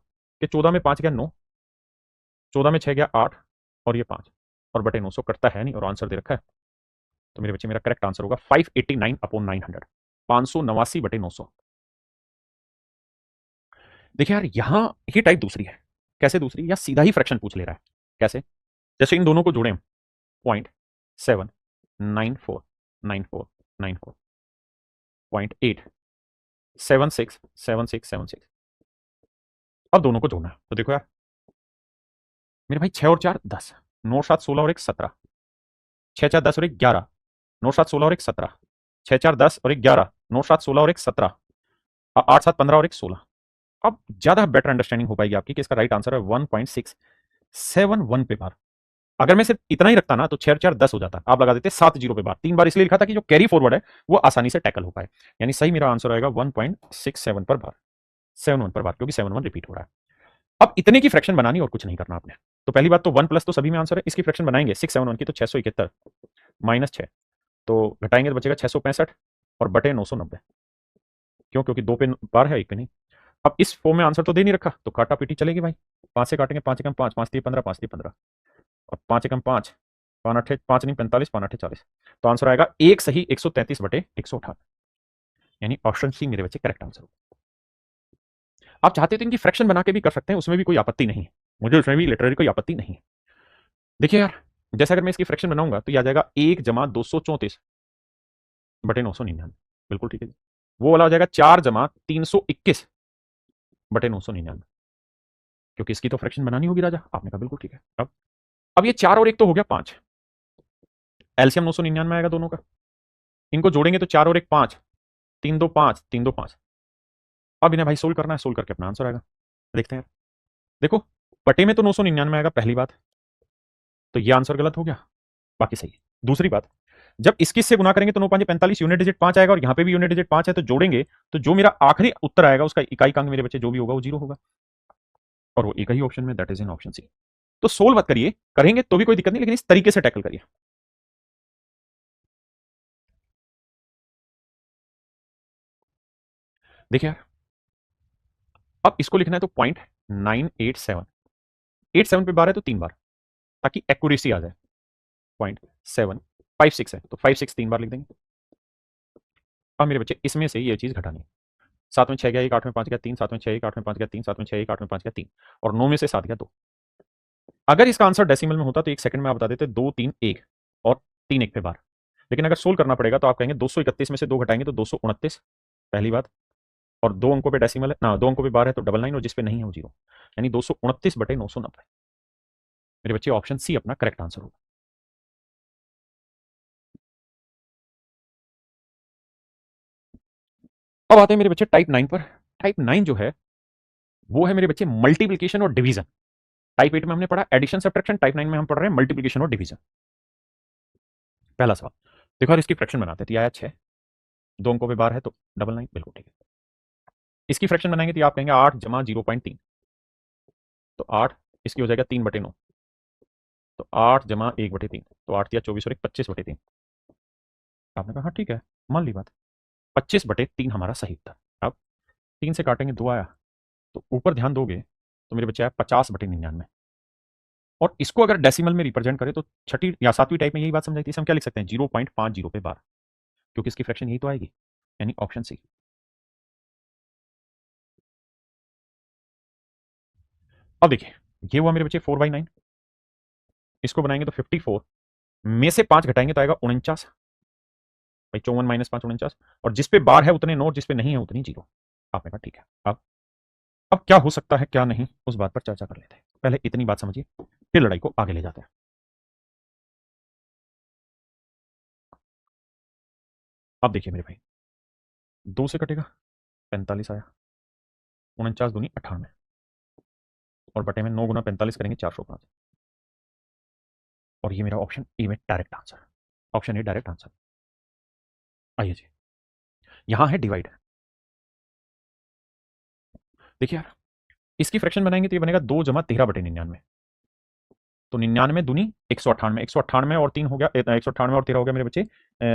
कि 14 में 5 गया 9, 14 में 6 गया 8, और ये 5, और बटे 900 कटता है नहीं, और आंसर दे रखा है, तो मेरे बच्चे मेरा करेक्ट आंसर होगा 589/900, 589/900। देखिए यार, यहां ये टाइप दूसरी है, कैसे दूसरी, या सीधा ही फ्रैक्शन पूछ ले रहा है, कैसे, जैसे इन दोनों को जोड़ें, 0.7949494, 0.8767676, अब दोनों को जोड़ना है, तो देखो यार मेरे भाई, 6 और 4 10, 9 7 16 और 1 17, 6 4 10 और 1 11, 9 7 16 और 1 17, 6 4 10 और 1 11, 9 7 16 और 1 17, 8 7 15 और 1 16। अब ज्यादा बेटर अंडरस्टैंडिंग हो पाएगी आपकी कि इसका राइट आंसर है 1.671 पे बार। अगर मैं सिर्फ इतना ही रखता ना तो 6 4 10 हो जाता, आप लगा देते 7 0 पे बार, 3 बार इसलिए लिखा था कि जो कैरी फॉरवर्ड है वो आसानी से टैकल हो पाए, यानी सही मेरा आंसर आएगा 1.67 पर बार, 71 पर बार, क्योंकि 71 रिपीट हो रहा है। अब इतने की फ्रैक्शन बनानी और कुछ नहीं करना आपने, तो पहली बात तो 1 प्लस तो सभी में आंसर है। इसकी फ्रैक्शन बनाएंगे 671 की तो 671 माइनस 6, तो घटाएंगे तो बचेगा 665 और बटे 990। क्यों? क्योंकि 2 पे बार है, 1 पे नहीं। अब इस फॉर्म में आंसर तो दे नहीं रखा, तो काटा पीटी चलेगी भाई। 5 से काटेंगे, 5 एकम 5, 5 3 15, 5 3 15 और 5 एकम 5, 5 8 5 नहीं 45, 5 8 40। तो आंसर आएगा एक सही 133 बटे 158, यानी ऑप्शन सी मेरे बच्चे करेक्ट आंसर। आप चाहते तो इनकी फ्रैक्शन बना के भी कर सकते हैं, उसमें भी कोई आपत्ति नहीं है, मुझे उसमें भी लिटरली कोई आपत्ति नहीं है। देखिए यार, जैसे अगर मैं इसकी फ्रैक्शन बनाऊंगा तो यह आ जाएगा 1 जमा 234 बटे 999, बिल्कुल ठीक है जी। वो वाला हो जाएगा 4 जमा 321 बटे 999, क्योंकि इसकी तो फ्रैक्शन बनानी होगी राजा। आपने कहा बिल्कुल ठीक है। अब ये 4 और 1 तो हो गया 5, एलसीएम 999 आएगा दोनों का। इनको जोड़ेंगे तो 4 और 1 5, 3 2 5, 3 2 5। अब इन्हें भाई सोल्व करना है, सोल्व करके अपना आंसर आएगा। देखते हैं। देखो, बटे में तो 999 आएगा, पहली बात तो ये आंसर गलत हो गया, बाकी सही है। दूसरी बात, जब इसकी से गुना करेंगे तो 9 5 45, यूनिट डिजिट 5 आएगा और यहां पे भी यूनिट डिजिट 5 है, तो जोड़ेंगे तो जो मेरा आखिरी उत्तर आएगा उसका इकाई अंक मेरे बच्चे जो भी होगा वो 0 होगा, और वो एक ही ऑप्शन में, that is in option C. तो सोल्व मत करिए, करेंगे तो भी कोई दिक्कत नहीं, लेकिन इस तरीके से टैकल करिए। देखिए यार, अब इसको लिखना है तो 0.987, 87 पे बार है तो 3 बार, ताकि एक्यूरेसी आ जाए। 0.756 है तो 56 3 बार लिख देंगे। अब मेरे बच्चे इसमें से ये चीज घटानी है। 7 में 6 गया 1, 8 में 5 गया 3, 7 में 6 1, 8 में 5 गया 3, 7 में 6 1, 8 में 5 गया 3, और 9 में से 7 गया 2। अगर इसका आंसर डेसिमल में होता तो 1 सेकंड में आप बता देते 2 3 1 और 3 1 पे बार। लेकिन अगर सोल्व करना पड़ेगा तो आप कहेंगे 231 में से 2 घटाएंगे तो 229, पहली बात, और 2 अंकों पे डेसिमल है ना, 2 अंकों पे बार है तो 99, और जिस पे नहीं है वो 0, यानी 229 बटे 990। मेरे बच्चे ऑप्शन सी अपना करेक्ट आंसर होगा। अब आते हैं मेरे बच्चे टाइप 9 पर। टाइप 9 जो है वो है मेरे बच्चे मल्टीप्लीकेशन और डिवीजन। टाइप 8 में हमने पढ़ा एडिशन सब्ट्रैक्शन, टाइप 9 में हम पढ़ रहे हैं मल्टीप्लीकेशन और डिवीजन। पहला सवाल देखो यार, इसकी फ्रैक्शन बनाते थे, आया 6, 2 अंकों पे बार है तो 99, बिल्कुल ठीक है। इसकी फ्रैक्शन बनाएंगे तो आप कहेंगे 8 जमा 0.3, तो 8, इसकी हो जाएगा 3 बटे 9, तो 8 जमा 1 बटे 3, तो 8 या 24 और 1 25 बटे 3। आपने कहा हाँ ठीक है, मान ली बात, 25 बटे 3 हमारा सही उत्तर। अब 3 से काटेंगे 2 आया, तो ऊपर ध्यान दोगे तो मेरे बच्चे आया 50 बटे 99। और इसको अगर डेसिमल में रिप्रेजेंट करें तो छठी या सातवीं टाइप में यही बात समझाई थी, हम क्या लिख सकते हैं 0.50 पे बार, क्योंकि इसकी फ्रैक्शन यही तो आएगी, यानी ऑप्शन सी। अब देखिए, ये हुआ मेरे बच्चे 4/9, इसको बनाएंगे तो 54 में से 5 घटाएंगे तो आएगा 49, भाई 54 माइनस 5 49, और जिस पे बार है उतने 9, जिस पे नहीं है उतनी 0। आपने कहा ठीक है। अब क्या हो सकता है क्या नहीं, उस बात पर चर्चा कर लेते हैं। पहले इतनी बात समझिए, फिर लड़ाई को आगे ले जाते हैं। अब देखिए मेरे भाई, 2 से कटेगा 45 आया, 49 दूनी 98, और बटे में 9 गुना 45 करेंगे 405, और ये मेरा ऑप्शन ए में direct answer, option A direct answer. आइए जी, यहां है डिवाइड। देखिए यार, इसकी फ्रैक्शन बनाएंगे तो ये बनेगा 2 जमा 13 बटे 99, तो 99 दूनी 198, 198 और 3 हो गया, 198 और 13 हो गया मेरे बच्चे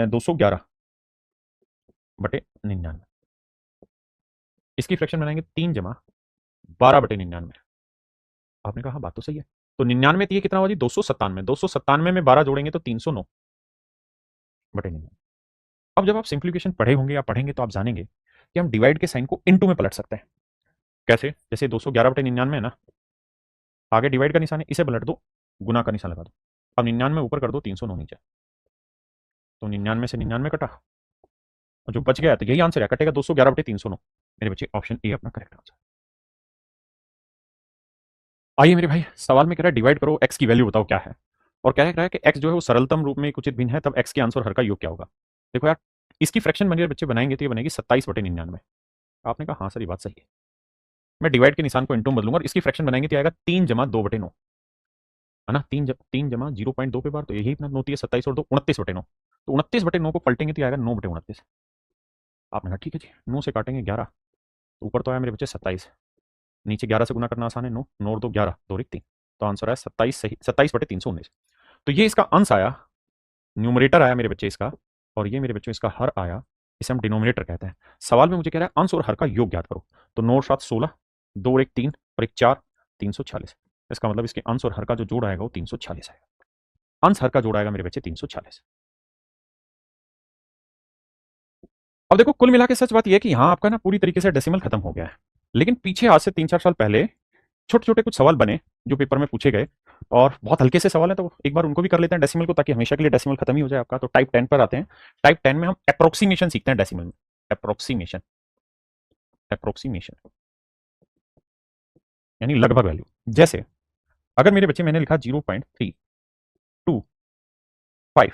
211 बटे 99। इसकी फ्रैक्शन बनाएंगे 3 जमा 12 बटे 99। आपने कहा हाँ, बात तो सही है। तो 99 ये कितना हुआ जी, 297, 297 में 12 जोड़ेंगे तो 309 बटे 99। अब जब आप सिंप्लीफिकेशन पढ़े होंगे या पढ़ेंगे तो आप जानेंगे कि हम डिवाइड के साइन को इनटू में पलट सकते हैं। कैसे? जैसे 211 बटे 99 है ना, आगे डिवाइड का निशान है, इसे पलट दो, गुना का निशान लगा दो। अब 99 ऊपर कर दो, 309 नीचे, तो 99 से 99 कटा, और जो बच गया तो यही आंसर है, कटेगा 211 बटे 309। मेरे बच्चे ऑप्शन ए अपना करेक्ट आंसर। आइए मेरे भाई, सवाल में कह रहा है डिवाइड करो, एक्स की वैल्यू बताओ क्या है, और कह रहा है कि एक्स जो है वो सरलतम रूप में एक उचित भिन्न है, तब एक्स के आंसर हर का योग क्या होगा। देखो यार, इसकी फ्रैक्शन बने बच्चे बनाएंगे तो ये बनेगी 27 बटे 99। आपने कहा हाँ सर ये बात सही है। मैं डिवाइड के निशान को इंटू में बदलूंगा और इसकी फ्रैक्शन बनाएंगे तो आएगा 3 जमा 2 बटे 9, है ना, 3 जमा 0.2 पे बार, तो यही अपना 9 है 27 और 2 29 बटे 9, तो 29 बटे 9 को पलटेंगे तो आएगा 9 बटे 29। आपने कहा ठीक है जी, 9 से काटेंगे 11, तो ऊपर तो आया मेरे बच्चे 27, नीचे 11 से गुना करना आसान है, 9 9 और 2 11, 2 और 1 3, तो आंसर आया 27 सही, 27/319। तो ये इसका अंश आया, न्यूमरेटर आया मेरे बच्चे इसका, और ये मेरे बच्चों इसका हर आया, इसे हम डिनोमिनेटर कहते हैं। सवाल में मुझे कह रहा है अंश और हर का योग ज्ञात करो। तो 9 और 7 16, 2 और 1 3 और 1 4, 346। इसका मतलब इसके अंश और हर का जो जोड़ आएगा वो 346 आएगा। अंश हर का जोड़ आएगा मेरे बच्चे 346। अब देखो कुल मिला के सच बात यह है कि यहाँ आपका ना पूरी तरीके से डेसिमल खत्म हो गया है, लेकिन पीछे आज से 3-4 साल पहले छोटे छोटे कुछ सवाल बने जो पेपर में पूछे गए, और बहुत हल्के से सवाल है, तो एक बार उनको भी कर लेते हैं डेसिमल को, ताकि हमेशा के लिए डेसिमल खत्म ही हो जाए आपका। तो टाइप 10 पर आते हैं। टाइप 10 में हम अप्रोक्सीमेशन सीखते हैं डेसिमल में। अप्रोक्सीमेशन, अप्रोक्सीमेशन यानी लगभग वैल्यू। जैसे अगर मेरे बच्चे मैंने लिखा 0.325,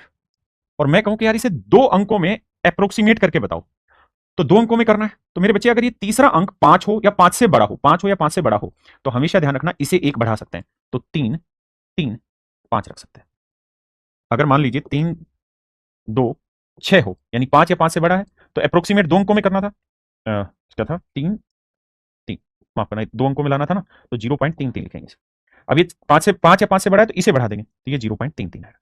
और मैं कहूं कि यार इसे 2 अंकों में अप्रोक्सीमेट करके बताओ, तो 2 अंकों में करना है। तो मेरे बच्चे अगर ये तीसरा अंक 5 हो या 5 से बड़ा हो, 5 हो या 5 से बड़ा हो, तो हमेशा ध्यान रखना इसे 1 बढ़ा सकते हैं। तो 3 3 5 रख सकते हैं। अगर मान लीजिए 3 2 6 हो, यानी 5 या 5 से बड़ा है, तो अप्रोक्सीमेट 2 अंकों में करना था। क्या था? 3 3, माफ करना, 2 अंकों में लाना था ना, तो 0.33 लिखेंगे इसे। अब ये 5 या 5 से बड़ा है तो इसे बढ़ा देंगे, तो ये 0.33 है।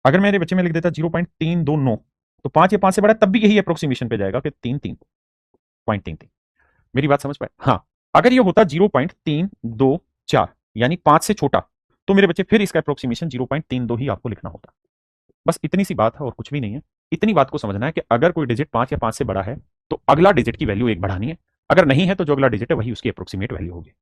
अगर मेरे बच्चे में लिख देता 0.329, तो 5 या 5 से बड़ा है तब भी यही अप्रोक्सीमेशन पे जाएगा कि 3.33। मेरी बात समझ पाए? हाँ। अगर ये होता 0.324 यानी 5 से छोटा, तो मेरे बच्चे फिर इसका अप्रोक्सीमेशन 0.32 ही आपको लिखना होता। बस इतनी सी बात है और कुछ भी नहीं है। इतनी बात को समझना है कि अगर कोई डिजिट 5 या 5 से बड़ा है तो अगला डिजिट की वैल्यू 1 बढ़ानी है, अगर नहीं है तो जो अगला डिजिट है वही उसकी अप्रोक्सीमेट वैल्यू होगी।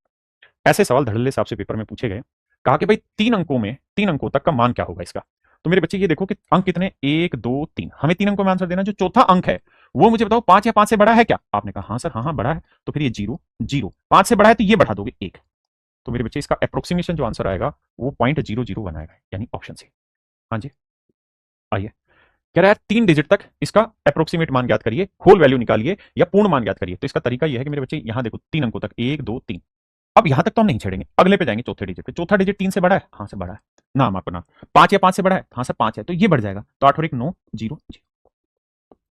ऐसे सवाल धड़ल्ले साहब से पेपर में पूछे गए। कहा कि भाई 3 अंकों तक का मान क्या होगा इसका। तो मेरे बच्चे ये देखो कि अंक कितने, 1 2 3, हमें 3 अंकों में आंसर देना। जो चौथा अंक है वो मुझे बताओ 5 या 5 से बड़ा है क्या? आपने कहा हाँ सर, हाँ हाँ बड़ा है। तो फिर ये 0 0, 5 से बड़ा है तो ये बढ़ा दोगे 1। तो मेरे बच्चे इसका अप्रोक्सीमेशन जो आंसर आएगा वो 0.00 आएगा, यानी ऑप्शन सी। हाँ जी, आइए। कह रहा है 3 डिजिट तक इसका अप्रोक्सीमेट मान ज्ञात करिए, होल वैल्यू निकालिए या पूर्ण मान ज्ञात करिए। तो इसका तरीका यह है कि मेरे बच्चे यहां देखो 3 अंकों तक, 1 2 3। अब यहां तक तो हम नहीं छेड़ेंगे, अगले पे जाएंगे, चौथे डिजिट पे। चौथा डिजिट 3 से बड़ा है? हाँ से बड़ा है। ना माफ करना, 5 या 5 से बड़ा है? हाँ सर 5 है। तो ये बढ़ जाएगा, तो 8 और 1 9 0 0,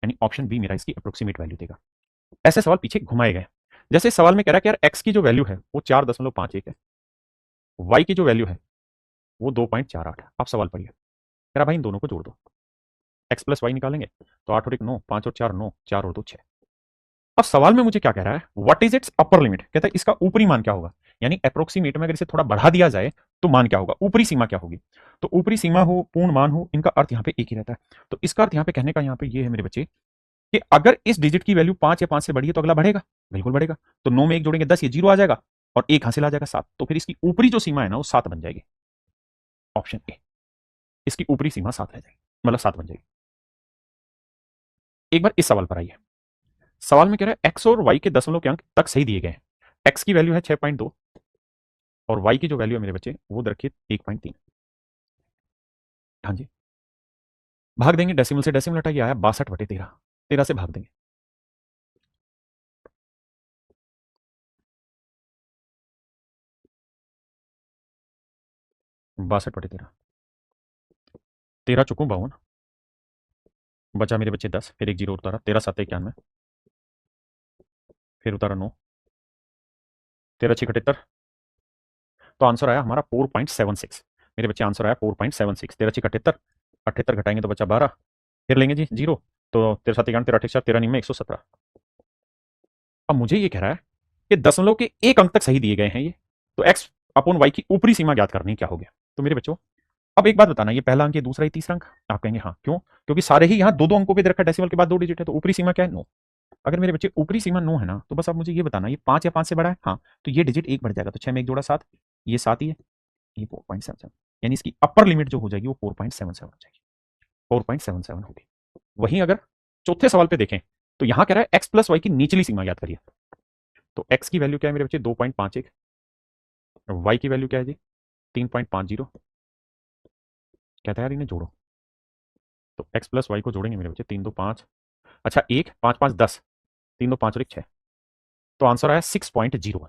यानी ऑप्शन बी मेरा इसकी अप्रोक्सीमेट वैल्यू देगा। ऐसे सवाल पीछे घुमाए गए। जैसे सवाल में कह रहा है कि यार एक्स की जो वैल्यू है वो 4.51 है, वाई की जो वैल्यू है वो 2.48 है। आप सवाल पढ़िए। कह रहा भाई इन दोनों को जोड़ दो, एक्स प्लस वाई निकालेंगे, तो 8 और 1 9, 5 और 4 9, 4 और 2 6। अब सवाल में मुझे क्या कह रहा है, what is it's upper limit. कहता है इसका ऊपरी मान क्या होगा, यानी अप्रोक्सीमेट में अगर इसे थोड़ा बढ़ा दिया जाए तो मान क्या होगा, ऊपरी सीमा क्या होगी। तो ऊपरी सीमा हो, पूर्ण मान हो, इनका अर्थ यहाँ पे एक ही रहता है। तो इसका अर्थ यहाँ पे कहने का यहाँ पे ये है मेरे बच्चे कि अगर इस डिजिट की वैल्यू 5 या 5 से बड़ी है तो अगला बढ़ेगा, बिल्कुल बढ़ेगा। तो 9 में 1 जोड़ेंगे 10, ये 0 आ जाएगा, और 1 हासिल आ जाएगा 7। तो फिर इसकी ऊपरी जो सीमा है ना वो 7 बन जाएगी। ऑप्शन ए, इसकी ऊपरी सीमा 7 रह जाएगी, मतलब 7 बन जाएगी। एक बार इस सवाल पर आइए। सवाल में कह रहा है एक्स और वाई के दशमलव के अंक तक सही दिए गए हैं। एक्स की वैल्यू है 6.2 और वाई की जो वैल्यू है मेरे बच्चे वो रखिए 1.3। हाँ जी, भाग देंगे डेसिमल से, डेसिमल हटाइए, आया 62/13, 13 से भाग देंगे। बासठ बटे 13, 13 चुकूं 52, बचा मेरे बच्चे 10, फिर एक जीरो उतारा, 13 7 91, फिर उतारा 9, 13 6 71। तो आंसर आया हमारा 4.76। मेरे बच्चे आंसर आया 4.76। 13 6 78, 78 घटाएंगे तो बचा 12, फिर लेंगे जी जीरो, तो 13 7 91, 13 8 4, 13 9 117। अब मुझे ये कह रहा है कि दशमलव के एक अंक तक सही दिए गए हैं ये, तो एक्स अपॉन वाई की ऊपरी सीमा ज्ञात करनी, क्या हो गया। तो मेरे बच्चों अब एक बात बताना, ये पहला अंक, ये दूसरा, ये तीसरा अंक। आप कहेंगे हाँ क्यों, क्योंकि सारे ही यहाँ 2 2 अंकों पे दे रखा है, डेसिमल के बाद 2 डिजिट है, तो ऊपरी सीमा क्या है 9। अगर मेरे बच्चे ऊपरी सीमा 9 है ना, तो बस आप मुझे ये बताना ये 5 या 5 से बड़ा है? हाँ, तो ये डिजिट 1 बढ़ जाएगा, तो 6 में 1 जोड़ा 7, ये 7 ही है, ये 4.77, यानी इसकी अपर लिमिट जो हो जाएगी वो 4.77 हो जाएगी, 4.77 होगी। वहीं अगर चौथे सवाल पे देखें तो यहां कह रहा है एक्स प्लस वाई की निचली सीमा याद करिए। तो एक्स की वैल्यू क्या है मेरे बच्चे 2.51, वाई की वैल्यू क्या है जी 3.50। कहता है यार इन्हें जोड़ो, तो एक्स प्लस वाई को जोड़ेंगे मेरे बच्चे, 3 2 5, अच्छा 1 5 5 10, 3 2 5 और 1 6, तो आंसर आया 6.01।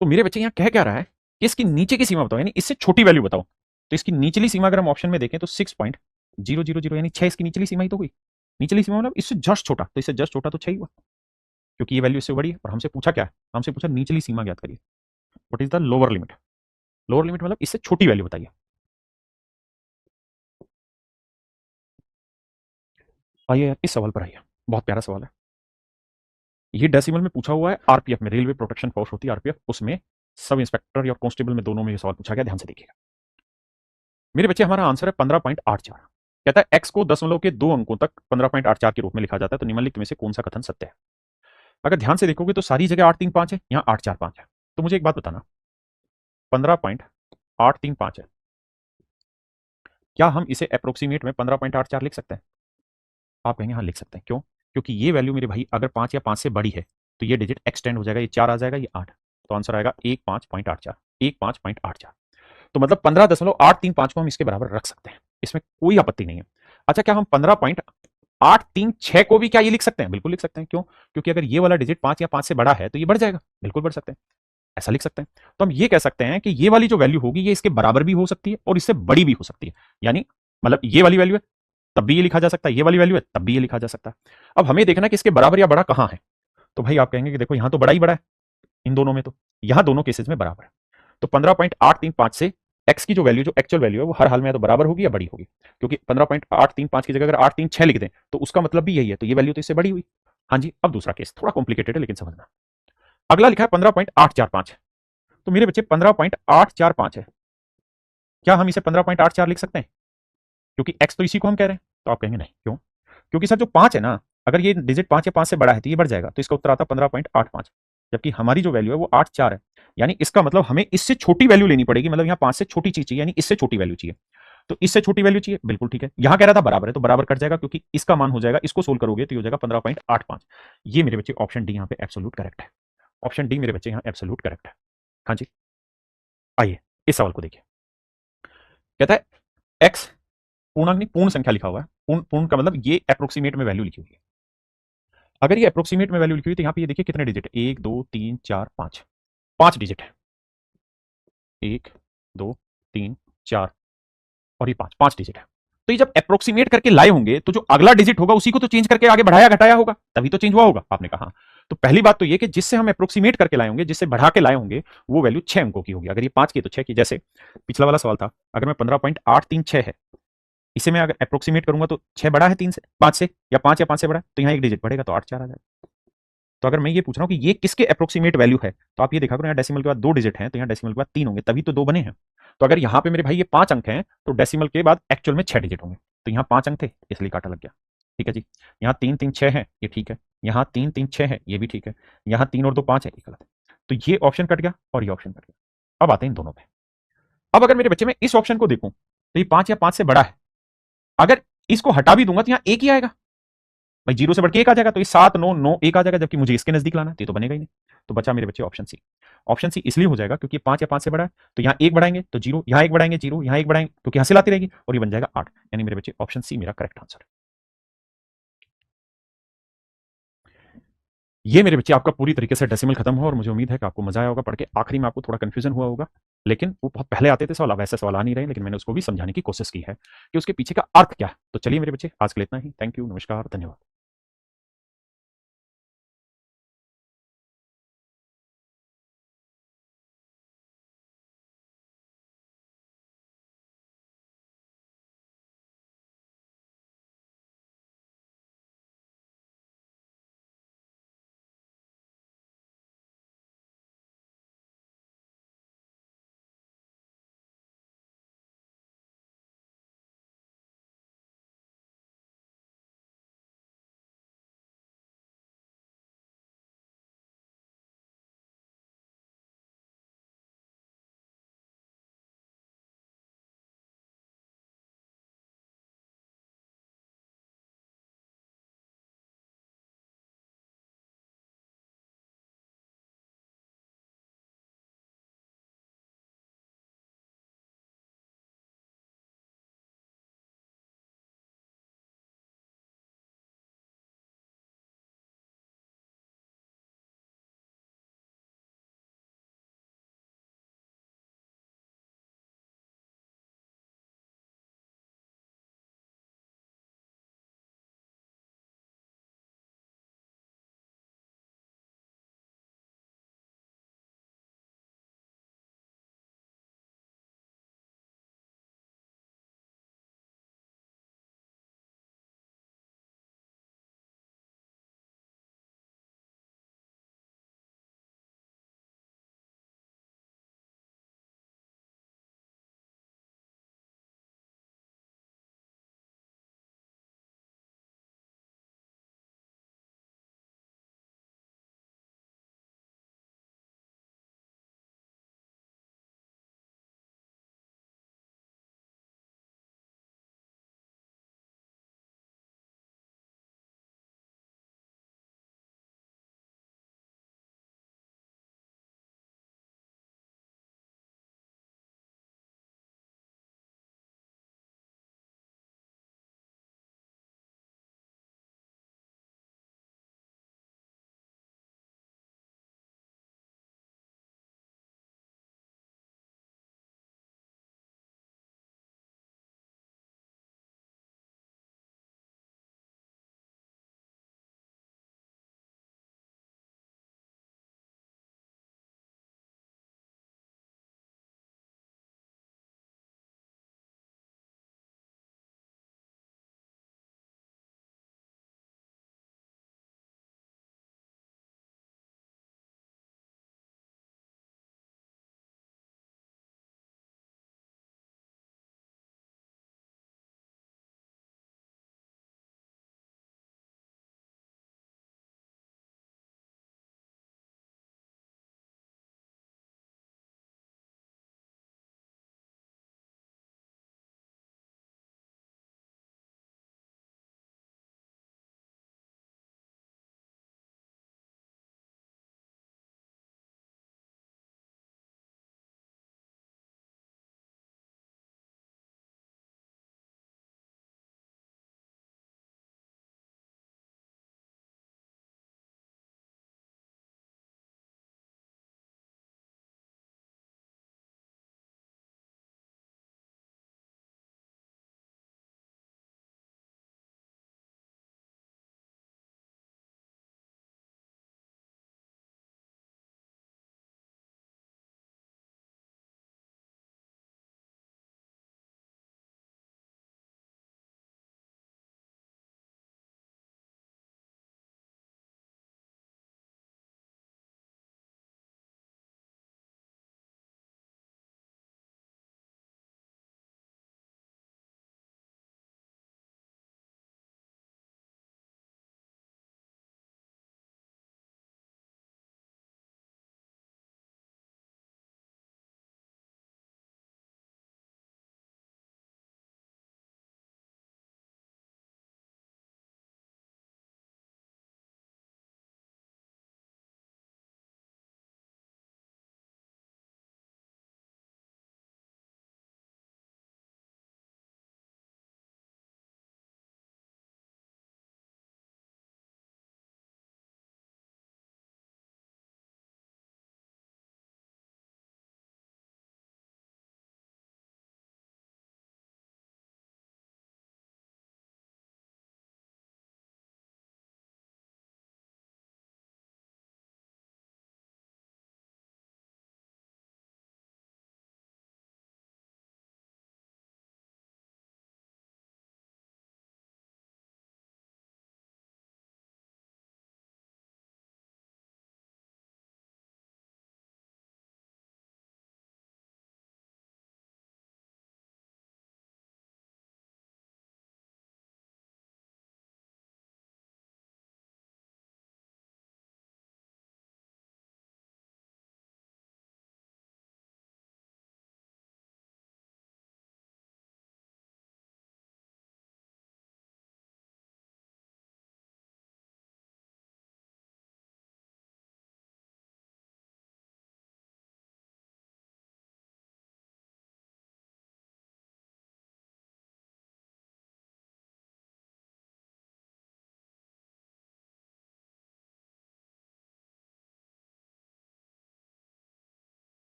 तो मेरे बच्चे यहाँ कह क्या रहा है कि इसकी नीचे की सीमा बताओ, यानी इससे छोटी वैल्यू बताओ। तो इसकी निचली सीमा अगर हम ऑप्शन में देखें तो 6.000, यानी 6 इसकी निचली सीमा ही तो हुई। निचली सीमा मतलब इससे जस्ट छोटा, तो इससे जस्ट छोटा तो 6 ही हुआ। क्योंकि ये वैल्यू इससे बड़ी है और हमसे पूछा क्या है, हमसे पूछा निचली सीमा ज्ञात करिए, what is the lower limit. Lower limit मतलब इससे छोटी वैल्यू बताइए। आइए इस सवाल पर आइए, बहुत प्यारा सवाल है। ये डेसिमल में पूछा हुआ है, आरपीएफ में, रेलवे प्रोटेक्शन फोर्स होती है आरपीएफ, उसमें सब इंस्पेक्टर या कांस्टेबल में दोनों में ये सवाल पूछा गया, ध्यान से देखिएगा मेरे बच्चे। हमारा आंसर है 15.84। कहता है एक्स को दशमलव के 2 अंकों तक 15.84 के रूप में लिखा जाता है, तो निम्नलिखित में से कौन सा कथन सत्य है। अगर ध्यान से देखोगे तो सारी जगह 835 है, यहाँ 845 है। तो मुझे एक बात बताना, 15.835 है, क्या हम इसे अप्रोक्सीमेट में 15.84 लिख सकते हैं? आप कहेंगे हाँ लिख सकते हैं, क्यों? क्योंकि ये वैल्यू मेरे भाई अगर 5 या 5 से बड़ी है तो ये डिजिट एक्सटेंड हो जाएगा, ये 4 आ जाएगा, ये 8, तो आंसर आएगा 15.84। 15.84 तो मतलब 15.835 को हम इसके बराबर रख सकते हैं, इसमें कोई आपत्ति नहीं है। अच्छा, क्या हम 15.836 को भी क्या ये लिख सकते हैं? बिल्कुल लिख सकते हैं, क्यों? क्योंकि अगर ये वाला डिजिट 5 या 5 से बड़ा है तो ये बढ़ जाएगा, बिल्कुल बढ़ सकते हैं, ऐसा लिख सकते हैं। तो हम ये कह सकते हैं कि ये वाली जो वैल्यू होगी ये इसके बराबर भी हो सकती है और इससे बड़ी भी हो सकती है, यानी मतलब ये वाली वैल्यू है तब भी ये लिखा जा सकता है, ये वाली वैल्यू है तब भी ये लिखा जा सकता है। अब हमें देखना है कि इसके बराबर या बड़ा कहां है। तो भाई आप कहेंगे कि देखो यहां तो बड़ा ही बड़ा है इन दोनों में, तो यहां दोनों केसेस में बराबर है। तो 15.835 से एक्स की जो वैल्यू, जो एक्चुअल वैल्यू है, वो हर हाल में या तो बराबर होगी या बड़ी होगी, क्योंकि 15.835 की जगह अगर 836 लिख दें तो उसका मतलब भी यही है, तो ये वैल्यू तो इससे बड़ी हुई। हाँ जी, अब दूसरा केस थोड़ा कॉम्प्लिकेटेड है लेकिन समझना। अगला लिखा है 15.845, तो मेरे बच्चे 15.845 है, क्या हम इसे 15.84 लिख सकते हैं? क्योंकि एक्स तो इसी को हम कह रहे हैं। तो आप कहेंगे नहीं, क्यों? क्योंकि सर जो 5 है ना, अगर ये डिजिट 5 या 5 से बड़ा है तो ये बढ़ जाएगा, तो इसका उत्तर आता 15.85, जबकि हमारी जो वैल्यू है वो 84 है, यानी इसका मतलब हमें इससे छोटी वैल्यू लेनी पड़ेगी, मतलब यहाँ 5 से छोटी चीज चाहिए, यानी इससे छोटी वैल्यू चाहिए। तो इससे छोटी वैल्यू चाहिए, बिल्कुल ठीक है। यहाँ कह रहा था बराबर है, तो बराबर कट जाएगा क्योंकि इसका मान हो जाएगा, इसको सोल्व करोगे तो ये हो जाएगा 15.85। ये मेरे बच्चे ऑप्शन डी यहाँ पे एब्सोल्यूट करेक्ट है। ऑप्शन डी मेरे बच्चे यहाँ एब्सोल्यूट करेक्ट है। हाँ जी, आइए इस सवाल को देखिए। कहता है एक्स पूर्णांक नहीं पूर्ण संख्या लिखा हुआ है, पूर्ण पूर्ण का मतलब ये अप्रोक्सीमेट में वैल्यू लिखी हुई है। अगर ये अप्रोक्सीमेट में वैल्यू लिखी हुई तो यहाँ पे ये देखिए कितने डिजिट है, 1 2 3 4 5, 5 डिजिट है, 1 2 3 4 और ये 5, 5 डिजिट है। तो ये जब अप्रोक्सीमेट करके लाए होंगे तो जो अगला डिजिट होगा उसी को तो चेंज करके आगे बढ़ाया घटाया होगा, तभी तो चेंज हुआ होगा। आपने कहा तो पहली बात तो ये कि जिससे हम अप्रोक्सीमेट करके लाए होंगे, जिससे बढ़ा के लाए होंगे, वो वैल्यू 6 अंकों की होगी। अगर ये 5 की तो 6 की, जैसे पिछला वाला सवाल था, अगर मैं 15.836 है, इसे मैं अगर अप्रोक्सीमेट करूंगा तो 6 बड़ा है 3 से, 5 से, या 5 या 5 से बड़ा है, तो यहाँ एक डिजिट बढ़ेगा तो 8 4 आ जाएगा। तो अगर मैं ये पूछ रहा हूँ कि ये किसके अप्रोक्सीमेट वैल्यू है, तो आप ये देखा करो यहाँ डेसिमल के बाद 2 डिजिट हैं, तो यहाँ डेसिमल के बाद 3 होंगे, तभी तो 2 बने हैं। तो अगर यहाँ पे मेरे भाई ये 5 अंक हैं तो डेसिमल के बाद एक्चुअल में 6 डिजिट होंगे, तो यहाँ 5 अंक थे इसलिए काटा लग गया। ठीक है जी, यहाँ 3 3 6 है, ये ठीक है, यहाँ 3 3 6 है, ये भी ठीक है, यहाँ 3 और 2 5 है, ये गलत है। तो ये ऑप्शन कट गया और ये ऑप्शन कट गया। अब आते हैं इन दोनों पे। अब अगर मेरे बच्चे में इस ऑप्शन को देखूं तो ये 5 या 5 से बड़ा है, अगर इसको हटा भी दूंगा तो यहाँ एक ही आएगा, भाई 0 से बढ़ के 1 आ जाएगा, तो ये 7 9 9 1 आ जाएगा, जबकि मुझे इसके नजदीक लाना है, तो ये तो बनेगा ही नहीं। तो बचा मेरे बच्चे ऑप्शन सी। ऑप्शन सी इसलिए हो जाएगा क्योंकि 5 या 5 से बड़ा है, तो यहाँ 1 बढ़ाएंगे तो 0, यहाँ 1 बढ़ाएंगे 0, यहाँ 1 बढ़ाएंगे क्योंकि हासिल आती रहेगी, और ये बन जाएगा 8, यानी मेरे बच्चे ऑप्शन सी मेरा करेक्ट आंसर है। ये मेरे बच्चे आपका पूरी तरीके से डेसिमल खत्म हुआ और मुझे उम्मीद है कि आपको मजा आया होगा पढ़ के। आखिरी में आपको थोड़ा कंफ्यूजन हुआ होगा, लेकिन वो बहुत पहले आते थे सवाल, अब ऐसे सवाल आ नहीं रहे, लेकिन मैंने उसको भी समझाने की कोशिश की है कि उसके पीछे का अर्थ क्या है। तो चलिए मेरे बच्चे, आज के लिए इतना ही। थैंक यू, नमस्कार, धन्यवाद।